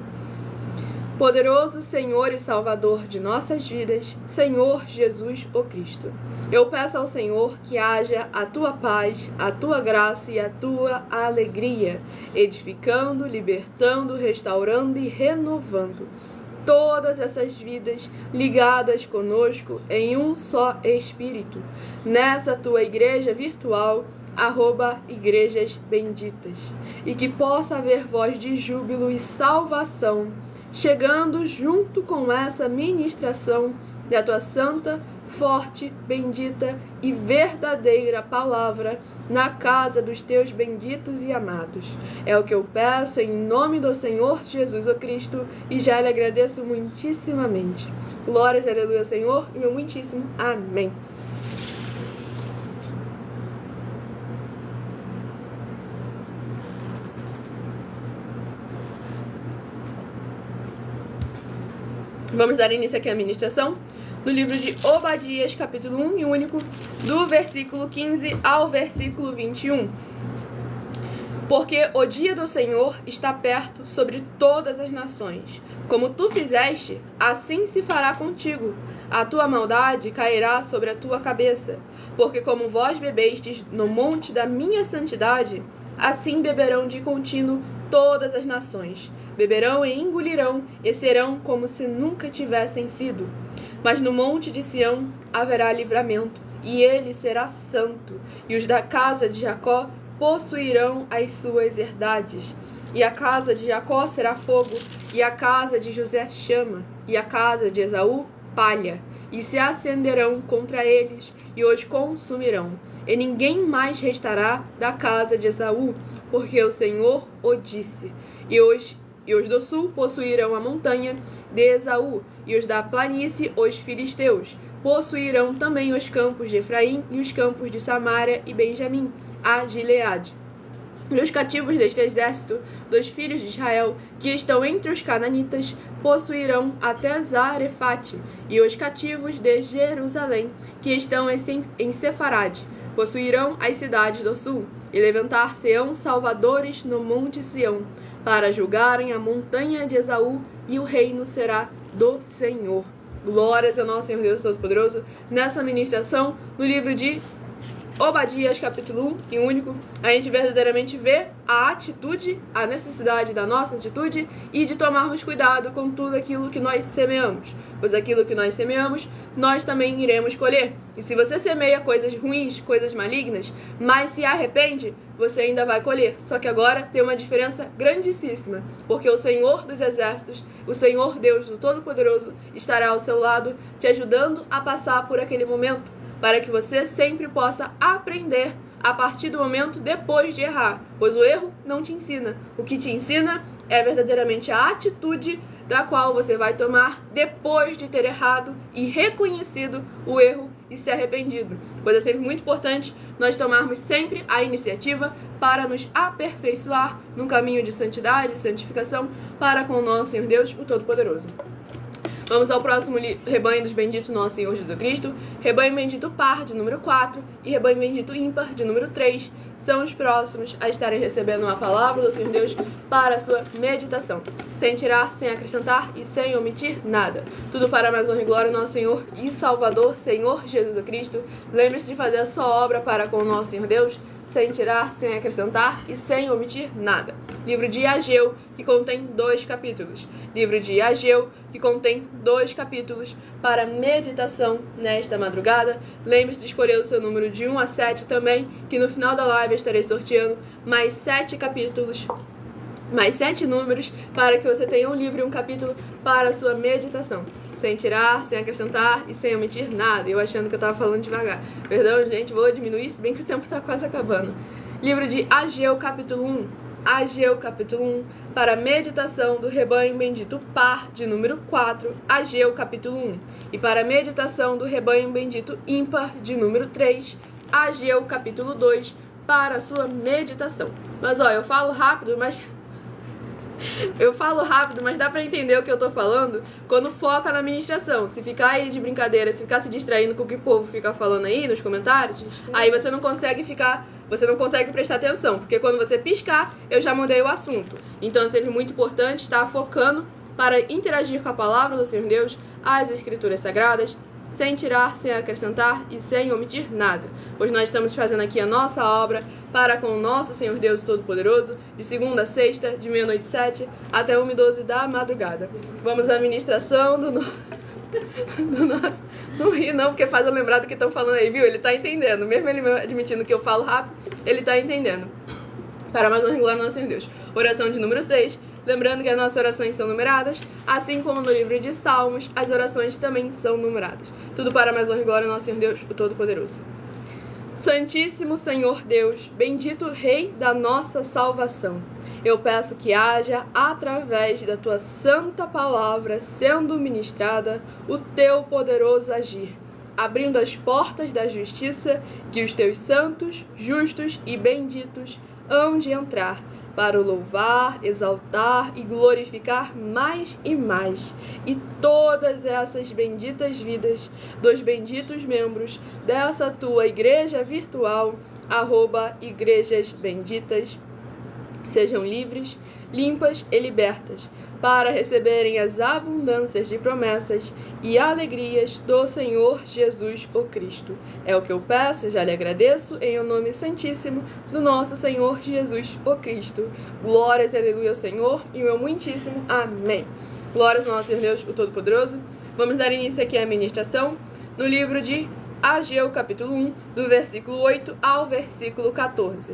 Poderoso Senhor e Salvador de nossas vidas, Senhor Jesus o Cristo, eu peço ao Senhor que haja a tua paz, a tua graça e a tua alegria, edificando, libertando, restaurando e renovando todas essas vidas ligadas conosco em um só Espírito, nessa tua igreja virtual, @igrejas benditas, e que possa haver voz de júbilo e salvação, chegando junto com essa ministração da tua santa, forte, bendita e verdadeira palavra na casa dos teus benditos e amados. É o que eu peço em nome do Senhor Jesus o Cristo e já lhe agradeço muitíssimamente. Glórias, aleluia, Senhor, e meu muitíssimo amém. Vamos dar início aqui à ministração do livro de Obadias, capítulo 1 e único, do versículo 15 ao versículo 21. Porque o dia do Senhor está perto sobre todas as nações. Como tu fizeste, assim se fará contigo. a tua maldade cairá sobre a tua cabeça. Porque como vós bebestes no monte da minha santidade, assim beberão de contínuo todas as nações. Beberão e engolirão, e serão como se nunca tivessem sido. Mas no monte de Sião haverá livramento, e ele será santo, e os da casa de Jacó possuirão as suas herdades. E a casa de Jacó será fogo, e a casa de José chama, e a casa de Esaú palha, e se acenderão contra eles, e os consumirão. E ninguém mais restará da casa de Esaú, porque o Senhor o disse. E os do sul possuirão a montanha de Esaú, e os da planície os filisteus. Possuirão também os campos de Efraim, e os campos de Samaria e Benjamim, a Gileade. E os cativos deste exército dos filhos de Israel, que estão entre os cananitas, possuirão até Zarefate, e os cativos de Jerusalém, que estão em Sefarade, possuirão as cidades do sul, e levantar-se-ão salvadores no monte Sião, para julgarem a montanha de Esaú, e o reino será do Senhor. Glórias ao nosso Senhor Deus Todo-Poderoso. Nessa ministração, no livro de Obadias, capítulo 1 e único, a gente verdadeiramente vê a atitude, a necessidade da nossa atitude e de tomarmos cuidado com tudo aquilo que nós semeamos. Pois aquilo que nós semeamos, nós também iremos colher. E se você semeia coisas ruins, coisas malignas, mas se arrepende, você ainda vai colher. Só que agora tem uma diferença grandíssima, porque o Senhor dos Exércitos, o Senhor Deus do Todo-Poderoso, estará ao seu lado, te ajudando a passar por aquele momento, para que você sempre possa aprender a partir do momento depois de errar, pois o erro não te ensina. O que te ensina é verdadeiramente a atitude da qual você vai tomar depois de ter errado e reconhecido o erro e se arrependido. Pois é sempre muito importante nós tomarmos sempre a iniciativa para nos aperfeiçoar no caminho de santidade e santificação para com o nosso Senhor Deus, o Todo-Poderoso. Vamos ao próximo rebanho dos benditos nosso Senhor Jesus Cristo. Rebanho bendito par, de número 4, e rebanho bendito ímpar, de número 3, são os próximos a estarem recebendo uma palavra do Senhor Deus para a sua meditação, sem tirar, sem acrescentar e sem omitir nada. Tudo para mais honra e glória do nosso Senhor e Salvador, Senhor Jesus Cristo. Lembre-se de fazer a sua obra para com o nosso Senhor Deus, sem tirar, sem acrescentar e sem omitir nada. Livro de Ageu, que contém 2 capítulos. Livro de Ageu, que contém 2 capítulos para meditação nesta madrugada. Lembre-se de escolher o seu número de 1 a 7 também, que no final da live eu estarei sorteando mais 7 capítulos, mais 7 números, para que você tenha um livro e um capítulo para a sua meditação. Sem tirar, sem acrescentar e sem omitir nada. Eu achando que eu estava falando devagar. Perdão, gente, vou diminuir, se bem que o tempo está quase acabando. Livro de Ageu, capítulo 1. Ageu, capítulo 1, para meditação do rebanho bendito par, de número 4, Ageu, capítulo 1. E para meditação do rebanho bendito ímpar, de número 3, Ageu, capítulo 2, para a sua meditação. Mas, ó, eu falo rápido, mas dá pra entender o que eu tô falando quando foca na ministração. Se ficar aí de brincadeira, se ficar se distraindo com o que o povo fica falando aí nos comentários, aí você não consegue prestar atenção, porque quando você piscar, eu já mudei o assunto. Então é sempre muito importante estar focando para interagir com a palavra do Senhor Deus, as Escrituras Sagradas, sem tirar, sem acrescentar e sem omitir nada. Pois nós estamos fazendo aqui a nossa obra para com o nosso Senhor Deus Todo-Poderoso, de segunda a sexta, de meia-noite 7 até 1h12 da madrugada. Vamos à ministração do nosso... Não ri não, porque faz eu lembrar do que estão falando aí, viu? Ele tá entendendo, mesmo ele admitindo que eu falo rápido, ele tá entendendo. Para mais honra e glória ao nosso Senhor Deus. Oração de número 6. Lembrando que as nossas orações são numeradas, assim como no livro de Salmos, as orações também são numeradas. Tudo para mais honra e glória ao nosso Senhor Deus, o Todo-Poderoso. Santíssimo Senhor Deus, bendito Rei da nossa salvação, eu peço que haja, através da tua santa palavra sendo ministrada, o teu poderoso agir, abrindo as portas da justiça que os teus santos, justos e benditos hão de entrar, para o louvar, exaltar e glorificar mais e mais. E todas essas benditas vidas dos benditos membros dessa tua igreja virtual, @igrejasbenditas, sejam livres, limpas e libertas, para receberem as abundâncias de promessas e alegrias do Senhor Jesus o Cristo. É o que eu peço e já lhe agradeço em o nome santíssimo do nosso Senhor Jesus o Cristo. Glórias e aleluia ao Senhor e o meu muitíssimo amém. Glórias ao nosso Senhor Deus, o Todo-Poderoso. Vamos dar início aqui à ministração no livro de Ageu, capítulo 1, do versículo 8 ao versículo 14.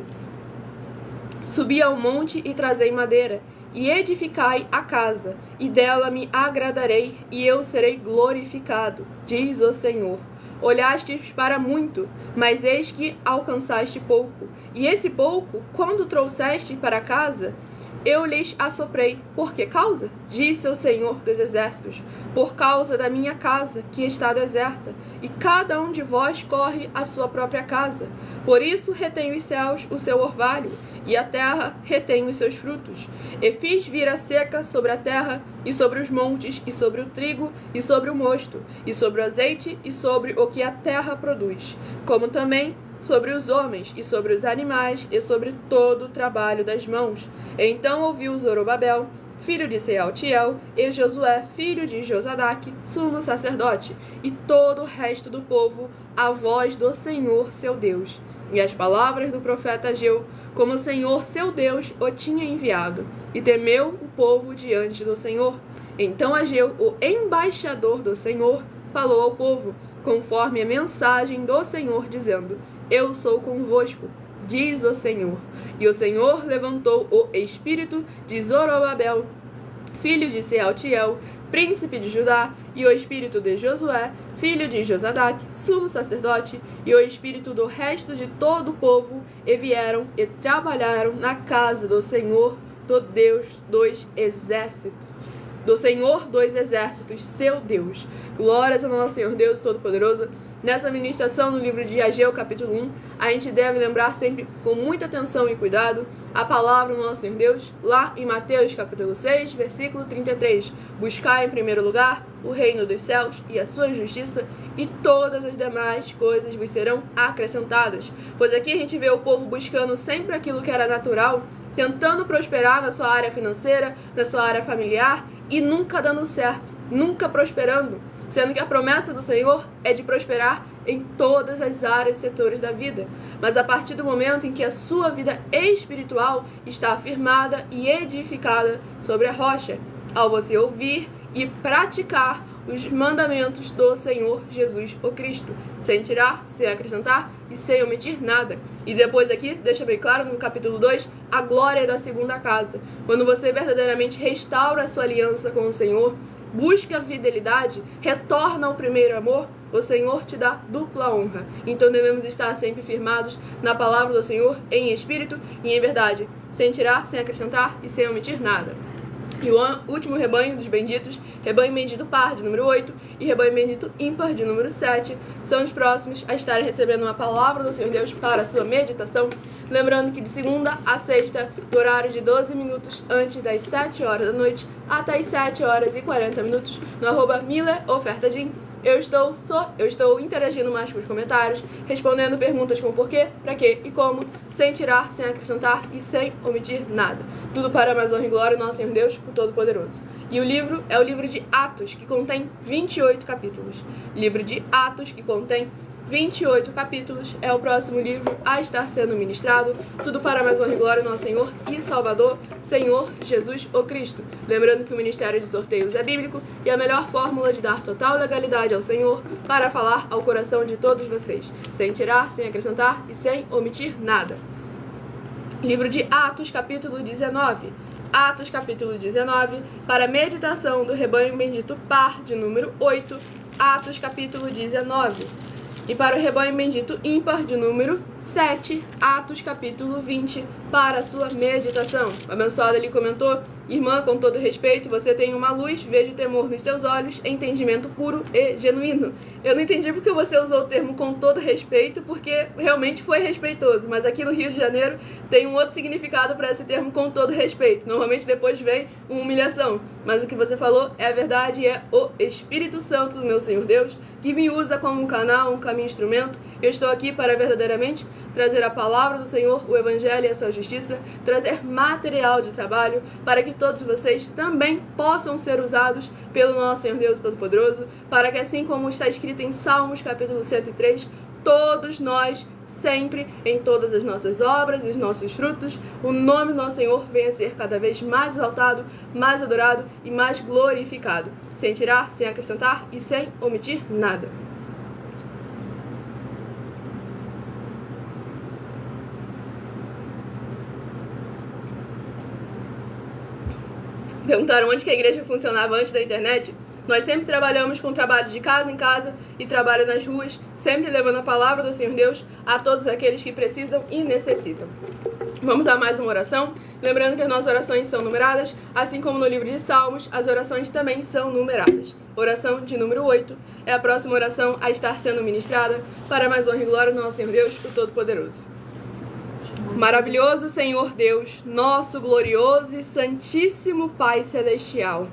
Subi ao monte e trazei madeira, e edificai a casa, e dela me agradarei, e eu serei glorificado, diz o Senhor. Olhastes para muito, mas eis que alcançaste pouco, e esse pouco, quando trouxeste para casa, eu lhes assoprei. Por que causa? Disse o Senhor dos Exércitos, por causa da minha casa, que está deserta, e cada um de vós corre à sua própria casa. Por isso retém os céus o seu orvalho, e a terra retém os seus frutos. E fiz vir a seca sobre a terra, e sobre os montes, e sobre o trigo, e sobre o mosto, e sobre o azeite, e sobre o que a terra produz, como também sobre os homens, e sobre os animais, e sobre todo o trabalho das mãos. Então ouviu Zorobabel, filho de Sealtiel, e Josué, filho de Josadaque, sumo sacerdote, e todo o resto do povo, a voz do Senhor seu Deus, e as palavras do profeta Ageu, como o Senhor seu Deus o tinha enviado, e temeu o povo diante do Senhor. Então Ageu, o embaixador do Senhor, falou ao povo, conforme a mensagem do Senhor, dizendo: Eu sou convosco, diz o Senhor. E o Senhor levantou o espírito de Zorobabel, filho de Sealtiel, príncipe de Judá, e o espírito de Josué, filho de Josadaque, sumo sacerdote, e o espírito do resto de todo o povo, e vieram e trabalharam na casa do Senhor, do Deus dos exércitos. Do Senhor dos exércitos, seu Deus. Glórias ao nosso Senhor Deus Todo-Poderoso. Nessa ministração no livro de Ageu, capítulo 1, a gente deve lembrar sempre com muita atenção e cuidado a palavra do nosso Senhor Deus, lá em Mateus, capítulo 6, versículo 33. Buscai em primeiro lugar o reino dos céus e a sua justiça, e todas as demais coisas vos serão acrescentadas. Pois aqui a gente vê o povo buscando sempre aquilo que era natural, tentando prosperar na sua área financeira, na sua área familiar, e nunca dando certo, nunca prosperando. Sendo que a promessa do Senhor é de prosperar em todas as áreas e setores da vida. Mas a partir do momento em que a sua vida espiritual está afirmada e edificada sobre a rocha, ao você ouvir e praticar os mandamentos do Senhor Jesus o Cristo, sem tirar, sem acrescentar e sem omitir nada. E depois aqui, deixa bem claro no capítulo 2, a glória da segunda casa. Quando você verdadeiramente restaura a sua aliança com o Senhor, busca a fidelidade, retorna ao primeiro amor, o Senhor te dá dupla honra. Então devemos estar sempre firmados na palavra do Senhor, em espírito e em verdade, sem tirar, sem acrescentar e sem omitir nada. E o último rebanho dos benditos, rebanho bendito par, de número 8, e rebanho bendito ímpar, de número 7, são os próximos a estarem recebendo uma palavra do Senhor Deus para a sua meditação. Lembrando que de segunda a sexta, no horário de 12 minutos antes das 7 horas da noite, até as 7 horas e 40 minutos, no @MillerOfertaDim. Eu estou interagindo mais com os comentários, respondendo perguntas como porquê, pra quê e como, sem tirar, sem acrescentar e sem omitir nada. Tudo para a mais honra e glória do nosso Senhor Deus, o Todo-Poderoso. E o livro é o livro de Atos, que contém 28 capítulos. Livro de Atos, que contém 28 capítulos, é o próximo livro a estar sendo ministrado. Tudo para a mais honra e glória do nosso Senhor e Salvador, Senhor Jesus o Cristo. Lembrando que o Ministério de Sorteios é bíblico e a melhor fórmula de dar total legalidade ao Senhor para falar ao coração de todos vocês, sem tirar, sem acrescentar e sem omitir nada. Livro de Atos, capítulo 19. Atos, capítulo 19, para a meditação do rebanho bendito par, de número 8. Atos, capítulo 19. E para o rebanho bendito ímpar, de número 7, Atos capítulo 20, para a sua meditação. O abençoado ali comentou: irmã, com todo respeito, você tem uma luz, vejo temor nos seus olhos, entendimento puro e genuíno. Eu não entendi porque você usou o termo com todo respeito, porque realmente foi respeitoso, mas aqui no Rio de Janeiro tem um outro significado para esse termo com todo respeito. Normalmente depois vem uma humilhação, mas o que você falou é a verdade, é o Espírito Santo do meu Senhor Deus, que me usa como um canal, um caminho, instrumento. Eu estou aqui para verdadeiramente trazer a palavra do Senhor, o Evangelho e a sua justiça, trazer material de trabalho para que todos vocês também possam ser usados pelo nosso Senhor Deus Todo-Poderoso, para que assim como está escrito em Salmos capítulo 103, todos nós sempre, em todas as nossas obras e os nossos frutos, o nome do nosso Senhor venha a ser cada vez mais exaltado, mais adorado e mais glorificado, sem tirar, sem acrescentar e sem omitir nada. Perguntaram onde que a igreja funcionava antes da internet? Nós sempre trabalhamos com trabalho de casa em casa e trabalho nas ruas, sempre levando a palavra do Senhor Deus a todos aqueles que precisam e necessitam. Vamos a mais uma oração, lembrando que as nossas orações são numeradas, assim como no livro de Salmos, as orações também são numeradas. Oração de número 8 é a próxima oração a estar sendo ministrada para mais honra e glória do nosso Senhor Deus, o Todo-Poderoso. Maravilhoso Senhor Deus, nosso glorioso e santíssimo Pai Celestial,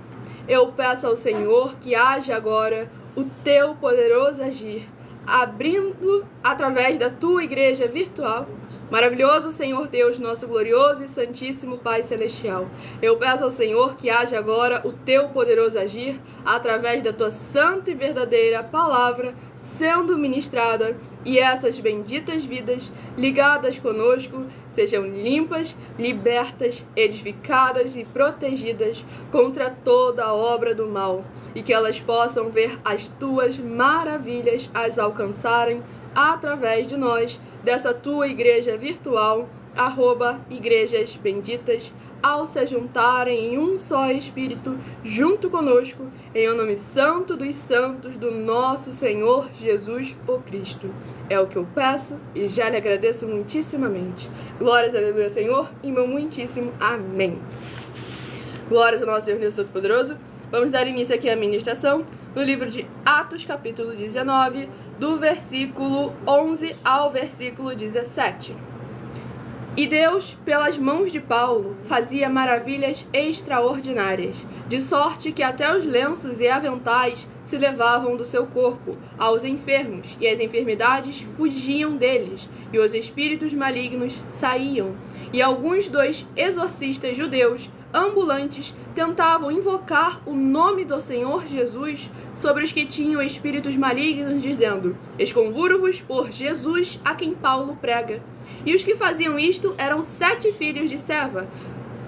eu peço ao Senhor que haja agora o teu poderoso agir, abrindo através da tua igreja virtual. Maravilhoso Senhor Deus, nosso glorioso e santíssimo Pai Celestial, eu peço ao Senhor que haja agora o teu poderoso agir através da tua santa e verdadeira palavra sendo ministrada, e essas benditas vidas ligadas conosco sejam limpas, libertas, edificadas e protegidas contra toda a obra do mal, e que elas possam ver as tuas maravilhas as alcançarem através de nós, dessa tua igreja virtual, @igrejas benditas, ao se juntarem em um só Espírito, junto conosco, em o nome santo dos santos do nosso Senhor Jesus, o Cristo. É o que eu peço e já lhe agradeço muitíssimamente. Glórias a Deus, Senhor, e meu muitíssimo amém. Glórias ao nosso Senhor Deus Todo-Poderoso. Vamos dar início aqui à ministração no livro de Atos, capítulo 19, do versículo 11 ao versículo 17. E Deus, pelas mãos de Paulo, fazia maravilhas extraordinárias, de sorte que até os lenços e aventais se levavam do seu corpo aos enfermos, e as enfermidades fugiam deles, e os espíritos malignos saíam. E alguns dos exorcistas judeus ambulantes tentavam invocar o nome do Senhor Jesus sobre os que tinham espíritos malignos, dizendo: Esconjuro-vos por Jesus, a quem Paulo prega. E os que faziam isto eram 7 filhos de Seva,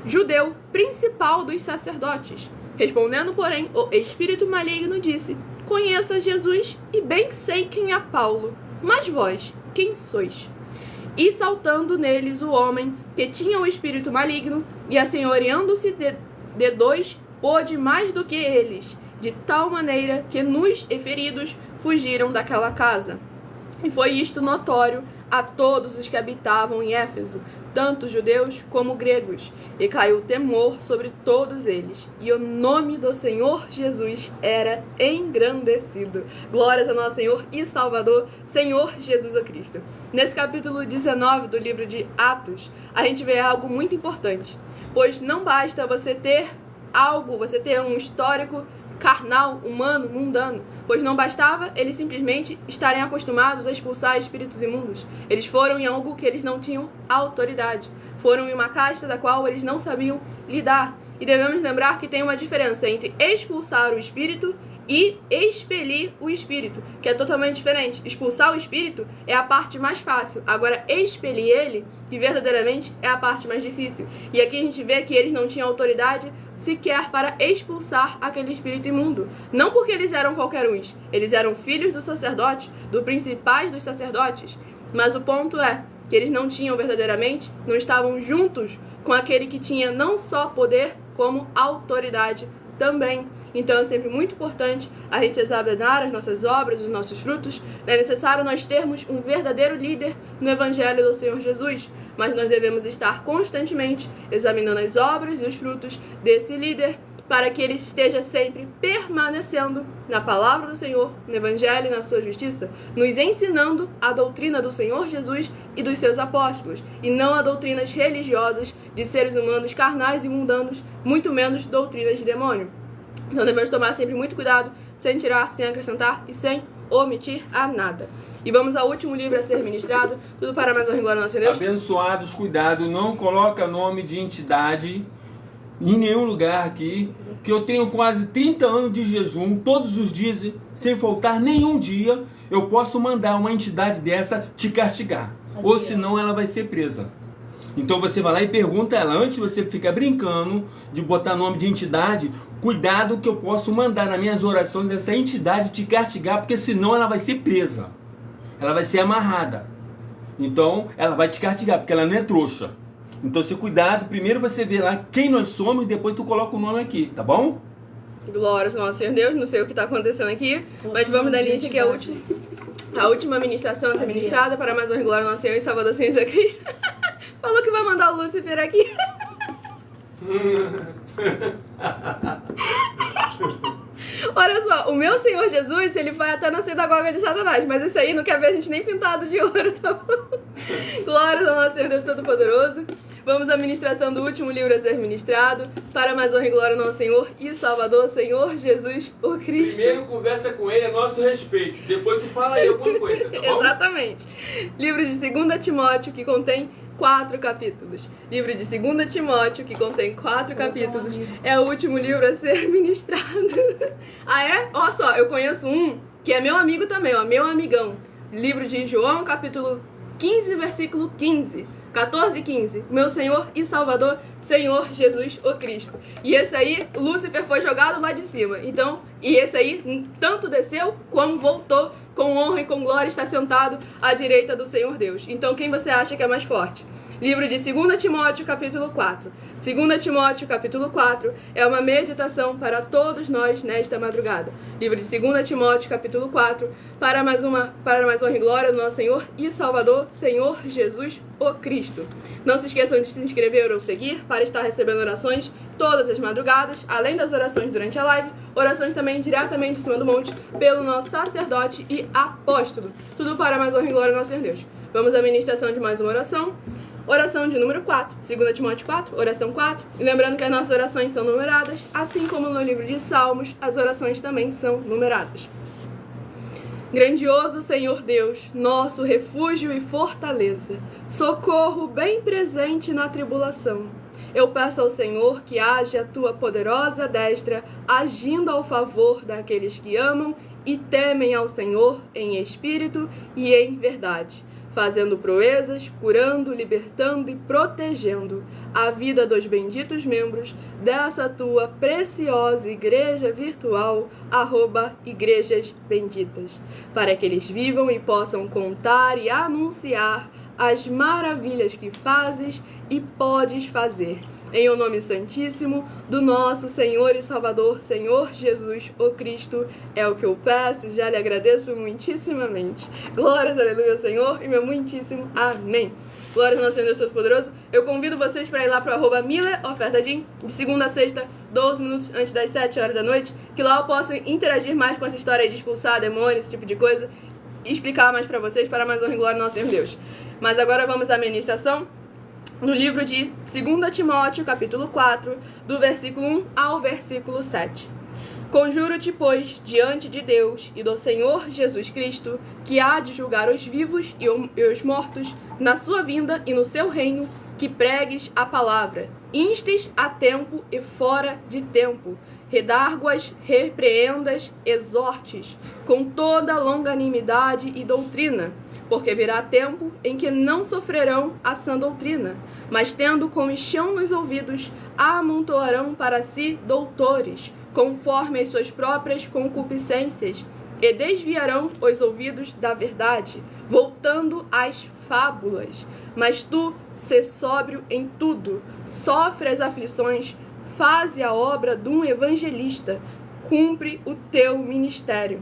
judeu principal dos sacerdotes. Respondendo, porém, o espírito maligno disse: Conheço a Jesus e bem sei quem é Paulo, mas vós, quem sois? E saltando neles o homem que tinha o espírito maligno, e assenhoreando-se de 2, pôde mais do que eles, de tal maneira que nus e feridos fugiram daquela casa. E foi isto notório a todos os que habitavam em Éfeso, tanto judeus como gregos, e caiu temor sobre todos eles, e o nome do Senhor Jesus era engrandecido. Glórias ao nosso Senhor e Salvador, Senhor Jesus o Cristo. Nesse capítulo 19 do livro de Atos, a gente vê algo muito importante, pois não basta você ter um histórico carnal, humano, mundano, pois não bastava eles simplesmente estarem acostumados a expulsar espíritos imundos. Eles foram em algo que eles não tinham autoridade, foram em uma casta da qual eles não sabiam lidar. E devemos lembrar que tem uma diferença entre expulsar o espírito e expelir o espírito, que é totalmente diferente. Expulsar o espírito é a parte mais fácil, agora expelir ele, que verdadeiramente é a parte mais difícil. E aqui a gente vê que eles não tinham autoridade sequer para expulsar aquele espírito imundo. Não porque eles eram qualquer uns, eles eram filhos do sacerdote, do principais dos sacerdotes. Mas o ponto é que eles não tinham verdadeiramente, não estavam juntos com aquele que tinha não só poder, como autoridade também. Então é sempre muito importante a gente examinar as nossas obras, os nossos frutos. É necessário nós termos um verdadeiro líder no Evangelho do Senhor Jesus, mas nós devemos estar constantemente examinando as obras e os frutos desse líder, para que ele esteja sempre permanecendo na palavra do Senhor, no Evangelho e na sua justiça, nos ensinando a doutrina do Senhor Jesus e dos seus apóstolos, e não a doutrinas religiosas de seres humanos carnais e mundanos, muito menos doutrinas de demônio. Então devemos tomar sempre muito cuidado, sem tirar, sem acrescentar e sem omitir a nada. E vamos ao último livro a ser ministrado, tudo para mais honra e glória do nosso Deus. Abençoados, cuidado, não coloca nome de entidade em nenhum lugar aqui, que eu tenho quase 30 anos de jejum, todos os dias, sem faltar nenhum dia, eu posso mandar uma entidade dessa te castigar, ou senão ela vai ser presa. Então você vai lá e pergunta a ela, antes você fica brincando de botar nome de entidade, cuidado que eu posso mandar nas minhas orações essa entidade te castigar, porque senão ela vai ser presa, ela vai ser amarrada, então ela vai te castigar, porque ela não é trouxa. Então, se cuidado, primeiro você vê lá quem nós somos, depois tu coloca o nome aqui, tá bom? Glórias ao nosso Senhor Deus, não sei o que está acontecendo aqui, mas vamos dar início aqui à última ministração a ser ministrada para mais honra e glória ao nosso Senhor e Salvador Jesus Cristo. Falou que vai mandar o Lúcifer aqui. Olha só, o meu Senhor Jesus, ele vai até na sinagoga de Satanás, mas esse aí não quer ver a gente nem pintado de ouro, tá bom? Glórias ao nosso Senhor Deus Todo-Poderoso. Vamos à ministração do último livro a ser ministrado, para mais honra e glória ao nosso Senhor e Salvador, Senhor Jesus, o Cristo. Primeiro conversa com ele a nosso respeito, depois tu fala aí alguma coisa, tá bom? Exatamente. Livro de 2 Timóteo, que contém 4 capítulos. Livro de 2 Timóteo, que contém 4 capítulos, é o último livro a ser ministrado. Ah, é? Olha só, eu conheço um que é meu amigo também, ó, meu amigão. Livro de João, capítulo 15, versículo 15. 14 e 15. Meu Senhor e Salvador, Senhor Jesus, o Cristo. E esse aí, Lúcifer foi jogado lá de cima. Então, e esse aí, tanto desceu como voltou, com honra e com glória, está sentado à direita do Senhor Deus. Então, quem você acha que é mais forte? Livro de 2 Timóteo, capítulo 4. 2 Timóteo, capítulo 4, é uma meditação para todos nós nesta madrugada. Livro de 2 Timóteo, capítulo 4, para mais honra e glória do nosso Senhor e Salvador, Senhor Jesus, o Cristo. Não se esqueçam de se inscrever ou seguir para estar recebendo orações todas as madrugadas, além das orações durante a live, orações também diretamente em cima do monte pelo nosso sacerdote e apóstolo. Tudo para mais honra e glória do nosso Senhor Deus. Vamos à ministração de mais uma oração. Oração de número 4, 2 Timóteo 4, oração 4. E lembrando que as nossas orações são numeradas, assim como no livro de Salmos, as orações também são numeradas. Grandioso Senhor Deus, nosso refúgio e fortaleza, socorro bem presente na tribulação. Eu peço ao Senhor que haja a tua poderosa destra, agindo ao favor daqueles que amam e temem ao Senhor em espírito e em verdade, fazendo proezas, curando, libertando e protegendo a vida dos benditos membros dessa tua preciosa igreja virtual, @igrejas benditas, para que eles vivam e possam contar e anunciar as maravilhas que fazes e podes fazer. Em o nome santíssimo do nosso Senhor e Salvador, Senhor Jesus, o Cristo, é o que eu peço e já lhe agradeço muitíssimamente. Glórias, aleluia, Senhor, e meu muitíssimo amém. Glórias ao nosso Senhor Deus Todo-Poderoso. Eu convido vocês para ir lá para o @MillerOfertaDin, de segunda a sexta, 12 minutos antes das 7 horas da noite, que lá eu posso interagir mais com essa história de expulsar demônios, esse tipo de coisa, e explicar mais para vocês, para mais honra e glória ao nosso Senhor Deus. Mas agora vamos à ministração no livro de 2 Timóteo, capítulo 4, do versículo 1 ao versículo 7. Conjuro-te, pois, diante de Deus e do Senhor Jesus Cristo, que há de julgar os vivos e os mortos na sua vinda e no seu reino, que pregues a palavra, instes a tempo e fora de tempo, redarguas, repreendas, exortes, com toda longanimidade e doutrina, porque virá tempo em que não sofrerão a sã doutrina, mas tendo comichão nos ouvidos, amontoarão para si doutores, conforme as suas próprias concupiscências, e desviarão os ouvidos da verdade, voltando às fábulas. Mas tu, sê sóbrio em tudo, sofre as aflições, faze a obra de um evangelista, cumpre o teu ministério.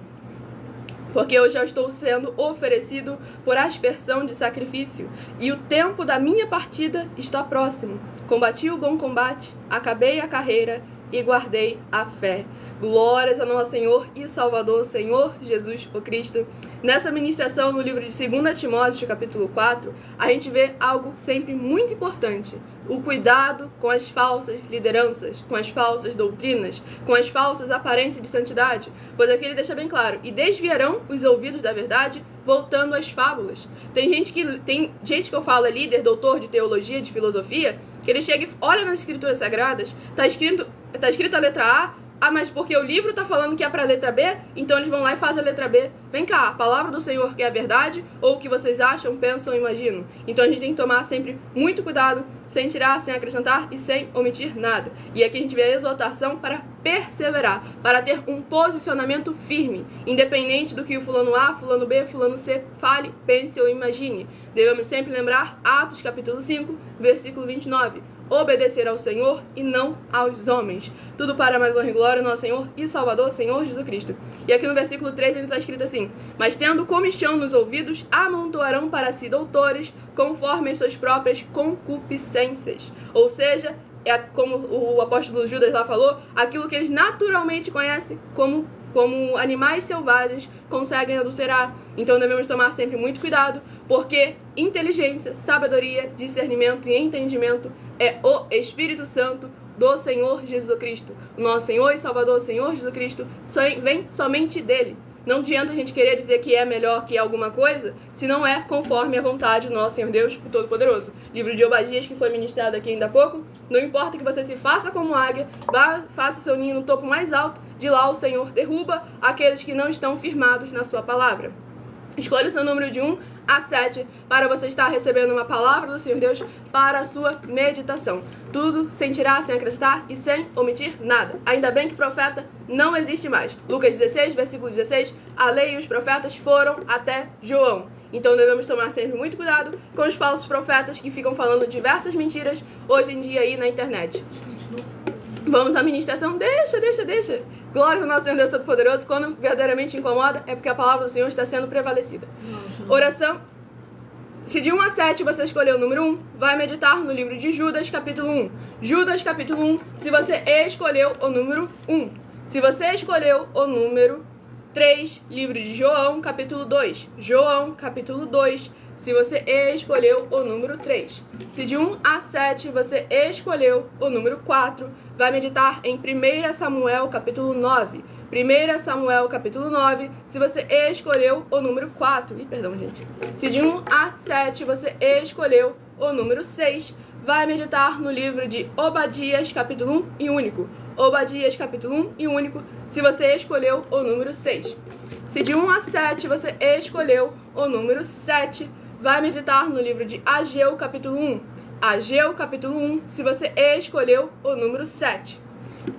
Porque eu já estou sendo oferecido por aspersão de sacrifício, e o tempo da minha partida está próximo. Combati o bom combate, acabei a carreira, e guardei a fé. Glórias ao nosso Senhor e Salvador, Senhor Jesus o Cristo. Nessa ministração, no livro de 2 Timóteo, capítulo 4, a gente vê algo sempre muito importante. O cuidado com as falsas lideranças, com as falsas doutrinas, com as falsas aparências de santidade. Pois aqui ele deixa bem claro, e desviarão os ouvidos da verdade, voltando às fábulas. Tem gente que eu falo é líder, doutor de teologia, de filosofia, que ele chega e olha nas escrituras sagradas, tá escrito a letra A, mas porque o livro tá falando que é pra letra B, então eles vão lá e fazem a letra B. Vem cá, a palavra do Senhor que é a verdade, ou o que vocês acham, pensam ou imaginam. Então a gente tem que tomar sempre muito cuidado, sem tirar, sem acrescentar e sem omitir nada. E aqui a gente vê a exortação para perseverar, para ter um posicionamento firme, independente do que o fulano A, fulano B, fulano C fale, pense ou imagine. Devemos sempre lembrar Atos capítulo 5, versículo 29. Obedecer ao Senhor e não aos homens. Tudo para mais honra e glória do nosso Senhor e Salvador, Senhor Jesus Cristo. E aqui no versículo 3 ele está escrito assim: mas tendo comichão nos ouvidos, amontoarão para si doutores, conforme as suas próprias concupiscências. Ou seja, é como o apóstolo Judas lá falou, aquilo que eles naturalmente conhecem como animais selvagens conseguem adulterar. Então devemos tomar sempre muito cuidado, porque inteligência, sabedoria, discernimento e entendimento é o Espírito Santo do Senhor Jesus Cristo. O nosso Senhor e Salvador, Senhor Jesus Cristo, vem somente dele. Não adianta a gente querer dizer que é melhor que alguma coisa, se não é conforme a vontade do nosso Senhor Deus, o Todo-Poderoso. Livro de Obadias, que foi ministrado aqui ainda há pouco. Não importa que você se faça como águia, faça seu ninho no topo mais alto, de lá o Senhor derruba aqueles que não estão firmados na sua palavra. Escolha o seu número de 1 a 7 para você estar recebendo uma palavra do Senhor Deus para a sua meditação. Tudo sem tirar, sem acrescentar e sem omitir nada. Ainda bem que profeta não existe mais. Lucas 16, versículo 16, a lei e os profetas foram até João. Então devemos tomar sempre muito cuidado com os falsos profetas que ficam falando diversas mentiras hoje em dia aí na internet. Vamos à ministração? Deixa. Glória ao nosso Senhor Deus Todo-Poderoso. Quando verdadeiramente incomoda, é porque a palavra do Senhor está sendo prevalecida. Oração. Se de 1 a 7 você escolheu o número 1, vai meditar no livro de Judas, capítulo 1. Judas, capítulo 1, se você escolheu o número 1. Se você escolheu o número 3, livro de João, capítulo 2. João, capítulo 2, se você escolheu o número 3. Se de 1 a 7 você escolheu o número 4, vai meditar em 1 Samuel, capítulo 9. 1 Samuel, capítulo 9, se você escolheu o número 4. Se de 1 a 7 você escolheu o número 6, vai meditar no livro de Obadias, capítulo 1 e único. Obadias, capítulo 1 e único, se você escolheu o número 6. Se de 1 a 7 você escolheu o número 7, vai meditar no livro de Ageu, capítulo 1. Ageu, capítulo 1, se você escolheu o número 7.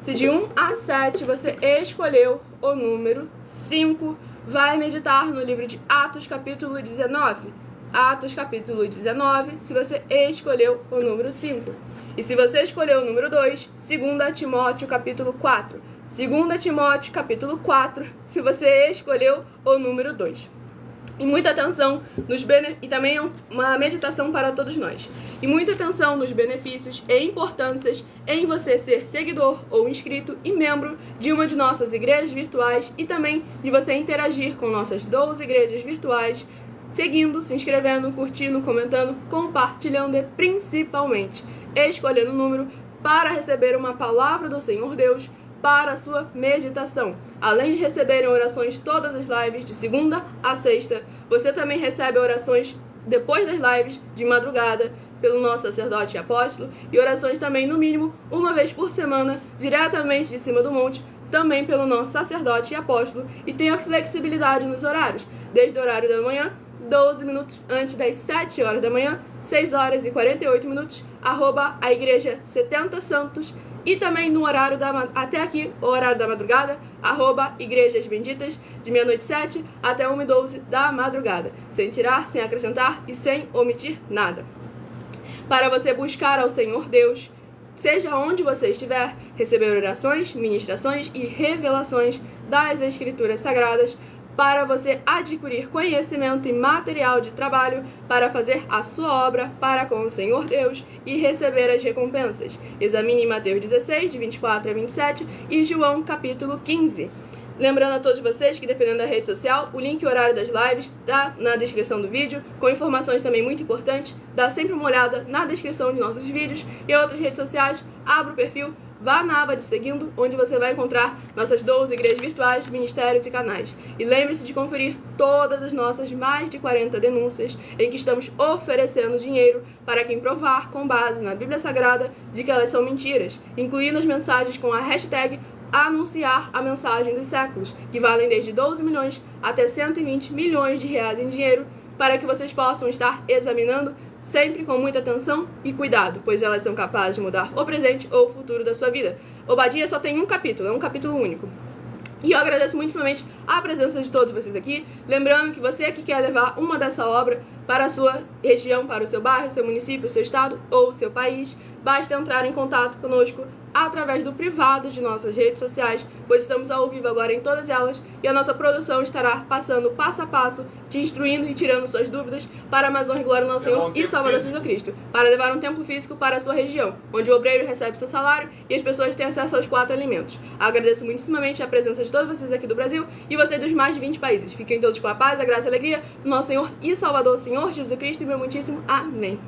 Se de 1 a 7 você escolheu o número 5, vai meditar no livro de Atos, capítulo 19. Atos, capítulo 19, se você escolheu o número 5. E se você escolheu o número 2, 2 Timóteo, capítulo 4. 2 Timóteo, capítulo 4, se você escolheu o número 2. E muita atenção e também é uma meditação para todos nós. E muita atenção nos benefícios e importâncias em você ser seguidor ou inscrito e membro de uma de nossas igrejas virtuais e também de você interagir com nossas 12 igrejas virtuais, seguindo, se inscrevendo, curtindo, comentando, compartilhando e principalmente escolhendo o número para receber uma palavra do Senhor Deus para a sua meditação. Além de receberem orações todas as lives, de segunda a sexta, você também recebe orações depois das lives, de madrugada, pelo nosso sacerdote e apóstolo, e orações também, no mínimo, uma vez por semana, diretamente de cima do monte, também pelo nosso sacerdote e apóstolo, e tem a flexibilidade nos horários, desde o horário da manhã, 12 minutos antes das 7 horas da manhã, 6 horas e 48 minutos, @ a igreja 70 Santos, e também no horário até aqui, o horário da madrugada, @ Igrejas Benditas, de meia-noite 7 até 1h12 da madrugada, sem tirar, sem acrescentar e sem omitir nada. Para você buscar ao Senhor Deus, seja onde você estiver, receber orações, ministrações e revelações das Escrituras Sagradas, para você adquirir conhecimento e material de trabalho para fazer a sua obra para com o Senhor Deus e receber as recompensas. Examine Mateus 16, de 24 a 27 e João capítulo 15. Lembrando a todos vocês que, dependendo da rede social, o link e o horário das lives está na descrição do vídeo, com informações também muito importantes. Dá sempre uma olhada na descrição de nossos vídeos e outras redes sociais. Abra o perfil, vá na aba de seguindo, onde você vai encontrar nossas 12 igrejas virtuais, ministérios e canais. E lembre-se de conferir todas as nossas mais de 40 denúncias em que estamos oferecendo dinheiro para quem provar, com base na Bíblia Sagrada, de que elas são mentiras, incluindo as mensagens com a hashtag anunciar a mensagem dos séculos, que valem desde 12 milhões até 120 milhões de reais em dinheiro, para que vocês possam estar examinando sempre com muita atenção e cuidado, pois elas são capazes de mudar o presente ou o futuro da sua vida. Obadiah só tem um capítulo, é um capítulo único. E eu agradeço muitíssimamente a presença de todos vocês aqui, lembrando que você que quer levar uma dessa obra para a sua região, para o seu bairro, seu município, seu estado ou seu país, basta entrar em contato conosco através do privado de nossas redes sociais, pois estamos ao vivo agora em todas elas e a nossa produção estará passando passo a passo, te instruindo e tirando suas dúvidas para a mais honra e glória do nosso Senhor e Salvador Jesus Cristo, para levar um templo físico para a sua região, onde o obreiro recebe seu salário e as pessoas têm acesso aos 4 alimentos. Agradeço muitíssimamente a presença de todos vocês aqui do Brasil e vocês dos mais de 20 países. Fiquem todos com a paz, a graça e a alegria do nosso Senhor e Salvador, Senhor Jesus Cristo, e meu muitíssimo amém.